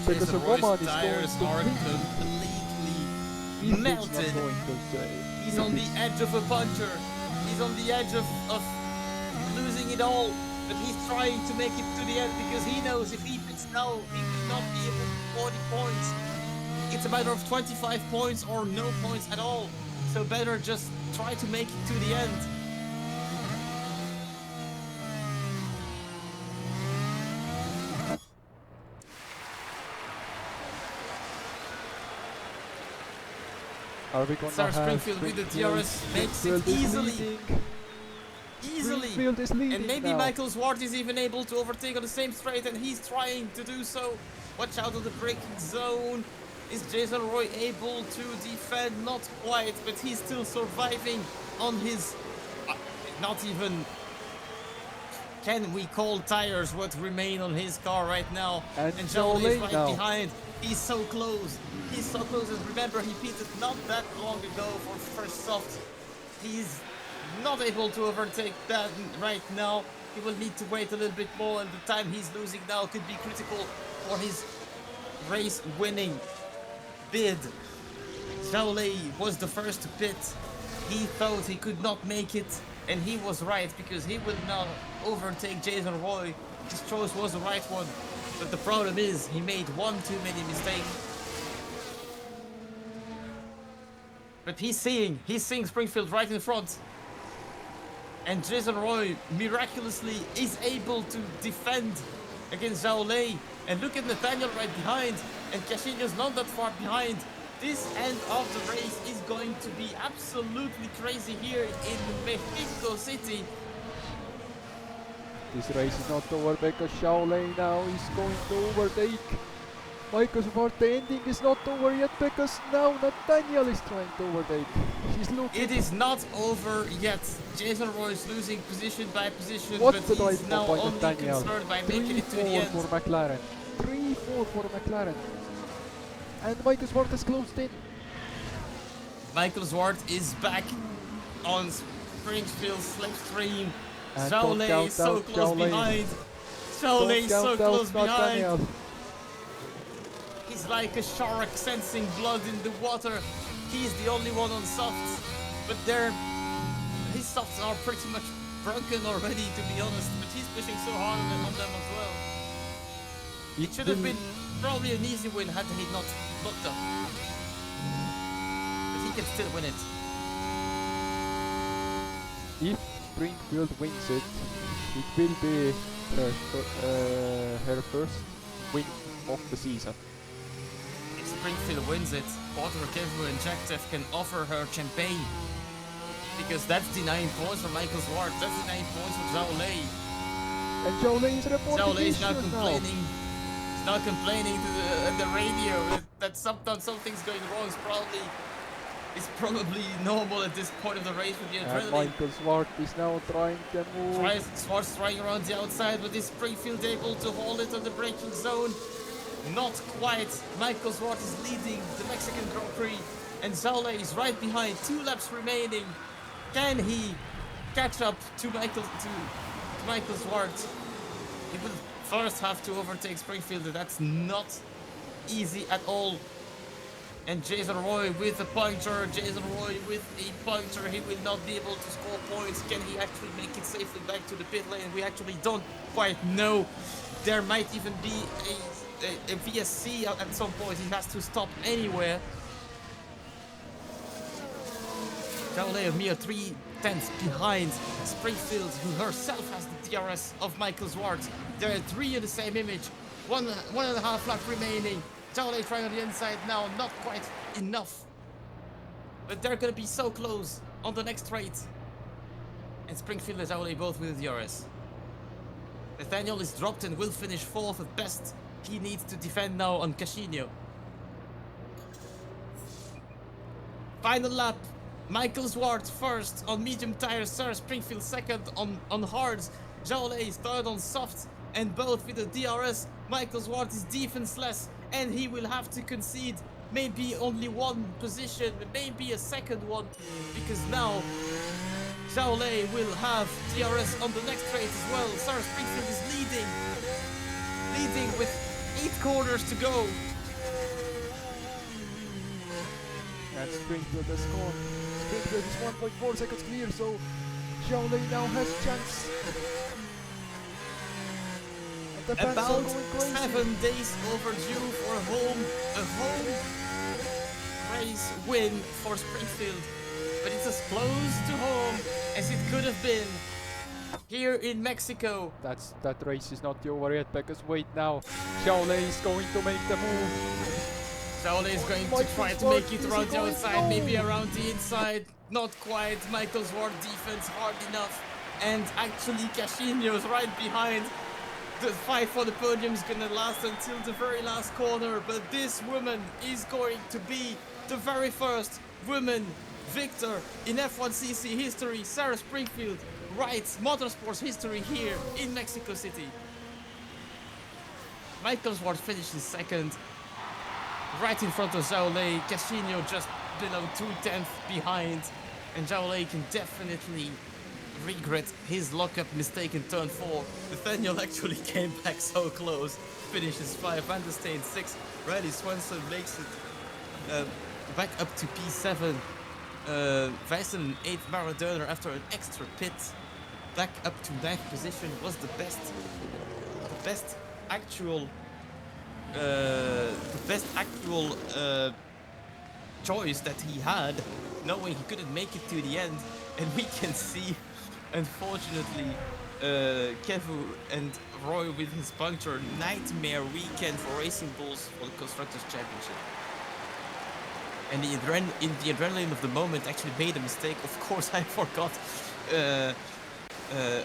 Speaker 2: Because
Speaker 1: Jason
Speaker 2: a
Speaker 1: Roy's
Speaker 2: woman is
Speaker 1: tires
Speaker 2: going
Speaker 1: are
Speaker 2: to
Speaker 1: completely
Speaker 2: He's
Speaker 1: melted.
Speaker 2: not going to say.
Speaker 1: He's on the edge of a puncture. He's on the edge of losing it all. But he's trying to make it to the end because he knows if he pits now, he will not be able to 40 points. It's a matter of 25 points or no points at all. So better just try to make it to the end.
Speaker 2: Are we gonna
Speaker 1: Sarah
Speaker 2: have
Speaker 1: Springfield with the DRS makes it
Speaker 2: Springfield is
Speaker 1: easily.
Speaker 2: leading.
Speaker 1: Easily.
Speaker 2: Springfield is leading
Speaker 1: And maybe
Speaker 2: now.
Speaker 1: Michael Zwart is even able to overtake on the same straight, and he's trying to do so. Watch out of the braking zone. Is Jason Roy able to defend? Not quite, but he's still surviving on his... not even... Can we call tires what remain on his car right now?
Speaker 2: And
Speaker 1: Joel is
Speaker 2: Joel
Speaker 1: right
Speaker 2: now.
Speaker 1: behind. He's so close. He's so close. And remember, he pitted not that long ago for first soft. He's not able to overtake that right now. He will need to wait a little bit more, and the time he's losing now could be critical for his race winning bid. Jolie was the first to pit. He thought he could not make it, and he was right because he will now overtake Jason Roy. His choice was the right one, but the problem is he made one too many mistakes. But he's seeing Springfield right in front. And Jason Roy miraculously is able to defend against Jolie. And look at Nathaniel right behind. And Casino's not that far behind. This end of the race is going to be absolutely crazy here in Mexico City.
Speaker 2: This race is not over because Shaolin now is going to overtake Michael Zwart. The ending is not over yet because now Nathaniel is trying to overtake. He's looking.
Speaker 1: It is not over yet. Jason Roy is losing position by position,
Speaker 2: What
Speaker 1: but
Speaker 2: the
Speaker 1: he's
Speaker 2: drive
Speaker 1: now
Speaker 2: by
Speaker 1: only
Speaker 2: Nathaniel.
Speaker 1: concerned by making it to the
Speaker 2: 3-4
Speaker 1: end.
Speaker 2: for McLaren. 3-4 for McLaren. And Michael Zwart has closed in.
Speaker 1: Michael Zwart is back on Springfield slipstream.
Speaker 2: And
Speaker 1: Jolie is so close behind. Jolie is so close behind. He's like a shark sensing blood in the water. He's the only one on softs, but his softs are pretty much broken already, to be honest. But he's pushing so hard on them as well. It should have been probably an easy win had he not looked up. But he can still win it.
Speaker 2: If Springfield wins it, it will be her first win of the season.
Speaker 1: If Springfield wins it, Porter, Kevin and Jack Teff can offer her champagne. Because that's the 9 points for Michael Zwart, that's the 9 points for Jolie.
Speaker 2: And Jolie is reporting
Speaker 1: Jolie is now
Speaker 2: issues
Speaker 1: complaining. He's now complaining to the radio that sometimes something's going wrong. It's probably normal at this point of the race with the
Speaker 2: And
Speaker 1: adrenaline.
Speaker 2: Michael Zwart is now trying to move.
Speaker 1: Swart's trying around the outside, but is Springfield able to hold it on the braking zone? Not quite. Michael Zwart is leading the Mexican Grand Prix, and Jolie is right behind. 2 laps remaining. Can he catch up to Michael Zwart? He will first have to overtake Springfield. That's not easy at all. And Jason Roy with a puncture. Jason Roy with a puncture. He will not be able to score points. Can he actually make it safely back to the pit lane? We actually don't quite know. There might even be a VSC at some point. He has to stop anywhere. Jolie a mere 3/10 behind Springfield, who herself has the DRS of Michael Zwart. There are 3 in the same image. 1.5 lap remaining. Jolie trying on the inside now, not quite enough. But they're gonna be so close on the next straight. And Springfield and Jolie both with the DRS. Nathaniel is dropped and will finish 4th at best. He needs to defend now on Casino. Final lap. Michael Zwart first on medium tires, Sarah Springfield second on hards. Jolet is third on soft, and both with the DRS. Michael Zwart is defenseless, and he will have to concede maybe only one position, maybe a second one, because now Jolet will have DRS on the next straight as well. Sarah Springfield is leading with 8 corners to go.
Speaker 2: And Springfield has gone. Springfield is 1.4 seconds clear, so Jolet now has chance. And the fans are
Speaker 1: About
Speaker 2: going crazy.
Speaker 1: 7 days overdue for a home race win for Springfield, but it's as close to home as it could have been here in Mexico.
Speaker 2: That race is not over yet, because wait now, Jolet is going to make the move.
Speaker 1: Jolet is going to try to make it around the outside, maybe around the inside. Not quite. Michael Zwart defense hard enough, and actually Cashinho's right behind. The fight for the podium is gonna last until the very last corner, but this woman is going to be the very first woman victor in F1CC history. Sarah Springfield writes motorsports history here in Mexico City. Michael Zwart finishes second, right in front of Jolet. Cashinho just below 2/10 behind, and Jolet can definitely regret his lockup mistake in turn 4. Nathaniel actually came back so close, finishes 5, Van der Steen 6, Riley Swenson makes it back up to P7, Wijsen 8th, Maradona after an extra pit, back up to 9th position, was the best actual choice that he had, knowing he couldn't make it to the end. And we can see, unfortunately, Kevu and Roy with his puncture. Nightmare weekend for Racing Bulls for the Constructors' Championship. And the adrenaline of the moment actually made a mistake. Of course, I forgot.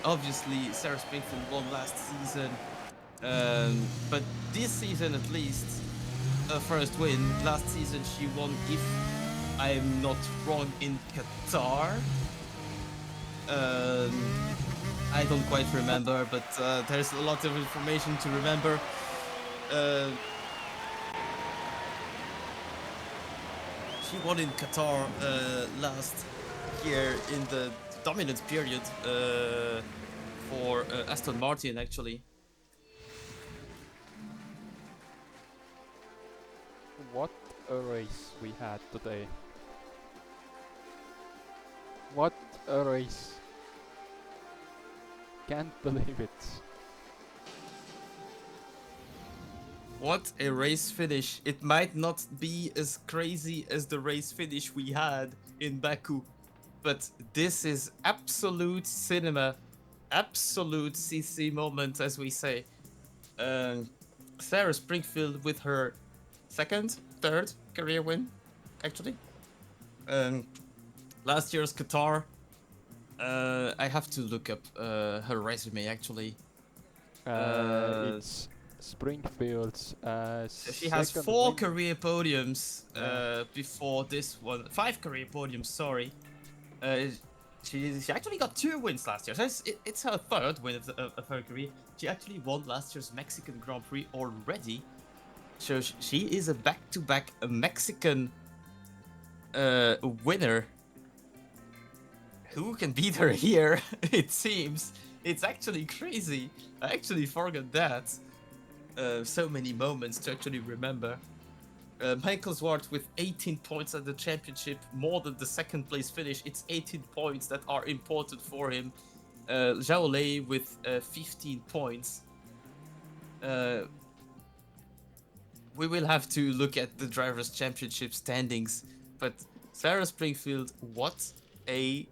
Speaker 1: Obviously, Sarah Springfield won last season. But this season, at least, first win. Last season, she won, if I'm not wrong, in Qatar. I don't quite remember, but there's a lot of information to remember. She won in Qatar last year in the dominant period for Aston Martin, actually.
Speaker 2: What a race we had today. What a race. Can't believe it.
Speaker 1: What a race finish. It might not be as crazy as the race finish we had in Baku, but this is absolute cinema, absolute CC moment, as we say. Sarah Springfield with her third career win, actually. Last year's Qatar. I have to look up her resume, actually.
Speaker 2: It's Springfield's
Speaker 1: She has 4 career podiums before this one. 5 career podiums, sorry. She actually got 2 wins last year. So it's her third win of her career. She actually won last year's Mexican Grand Prix already. So she is a back-to-back Mexican winner. Who can beat her here? It seems. It's actually crazy. I actually forgot that. So many moments to actually remember. Michael Zwart with 18 points at the championship, more than the second place finish. It's 18 points that are important for him. Jolet with 15 points. We will have to look at the Drivers' Championship standings, but Sarah Springfield, what a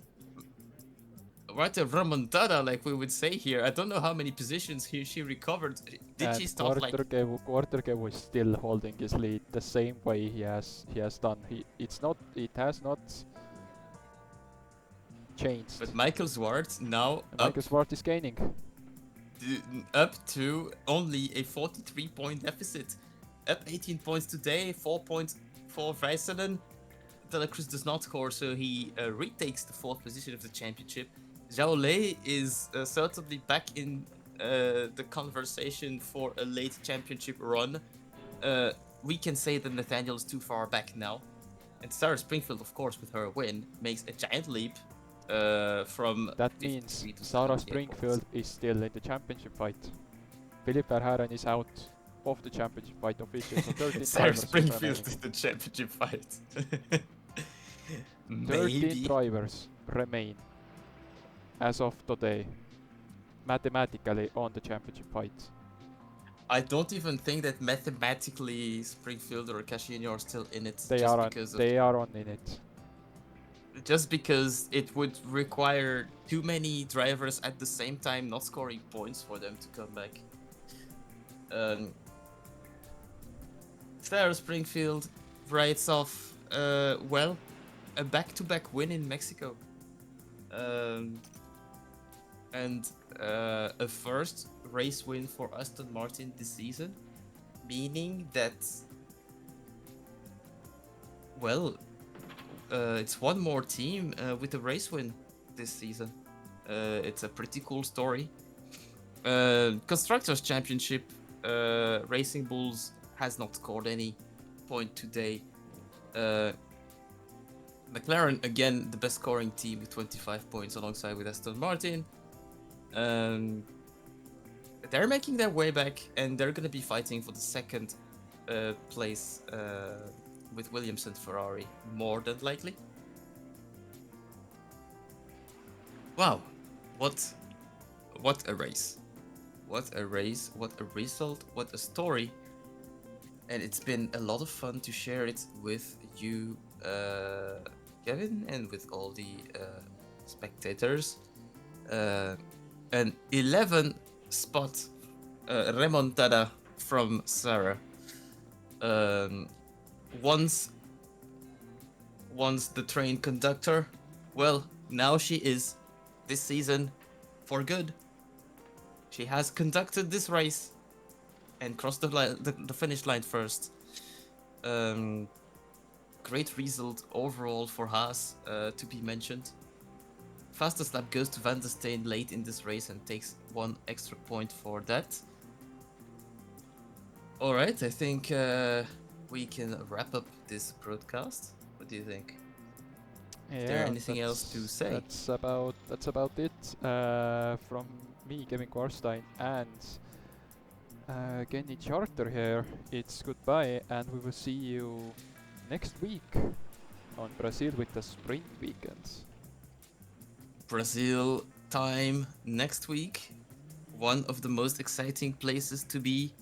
Speaker 1: remontada, like we would say here. I don't know how many positions she recovered. Did she start like...
Speaker 2: Quarterkev is still holding his lead the same way he has done. It has not changed.
Speaker 1: But Michael Zwart now
Speaker 2: Michael Zwart is gaining.
Speaker 1: Up to only a 43-point deficit. Up 18 points today, 4 points for Wijselen. De La Cruz does not score, so he retakes the 4th position of the championship. Zhao Lei is certainly back in the conversation for a late championship run. We can say that Nathaniel is too far back now. And Sarah Springfield, of course, with her win, makes a giant leap from
Speaker 2: That means
Speaker 1: 53 to
Speaker 2: Sarah
Speaker 1: 78 points.
Speaker 2: Springfield is still in the championship fight. Philip Verhaeren is out of the championship fight officially, so 13
Speaker 1: Sarah
Speaker 2: drivers will
Speaker 1: Springfield
Speaker 2: remain.
Speaker 1: in the championship fight.
Speaker 2: 13
Speaker 1: Maybe.
Speaker 2: drivers remain as of today, mathematically on the championship fight.
Speaker 1: I don't even think that mathematically Springfield or Cascini are still in it.
Speaker 2: They
Speaker 1: just
Speaker 2: are on.
Speaker 1: because of
Speaker 2: They are on in it.
Speaker 1: just because it would require too many drivers at the same time not scoring points for them to come back. Sarah Springfield writes off well a back-to-back win in Mexico, and a first race win for Aston Martin this season, meaning that, well, it's one more team with a race win this season. It's a pretty cool story. Constructors Championship, Racing Bulls has not scored any point today. McLaren, again, the best scoring team with 25 points alongside with Aston Martin. They're making their way back, and they're going to be fighting for the second place with Williams and Ferrari, more than likely. Wow, what a race. What a race, what a result, what a story. And it's been a lot of fun to share it with you, Kevin, and with all the spectators. An 11 spot remontada from Sarah. Once the train conductor, well, now she is this season for good. She has conducted this race and crossed the finish line first. Great result overall for Haas, to be mentioned. Fastest lap goes to Van der Steen late in this race and takes 1 extra point for that. Alright, I think we can wrap up this broadcast. What do you think? Is there anything else to say?
Speaker 2: That's about it from me, Kevin Kvarstein, and Kenny Charter here. It's goodbye, and we will see you next week on Brazil with the sprint weekends.
Speaker 1: Brazil time next week. One of the most exciting places to be,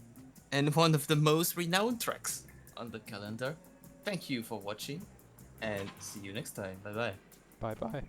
Speaker 1: and one of the most renowned tracks on the calendar. Thank you for watching, and see you next time. Bye bye.
Speaker 2: Bye bye.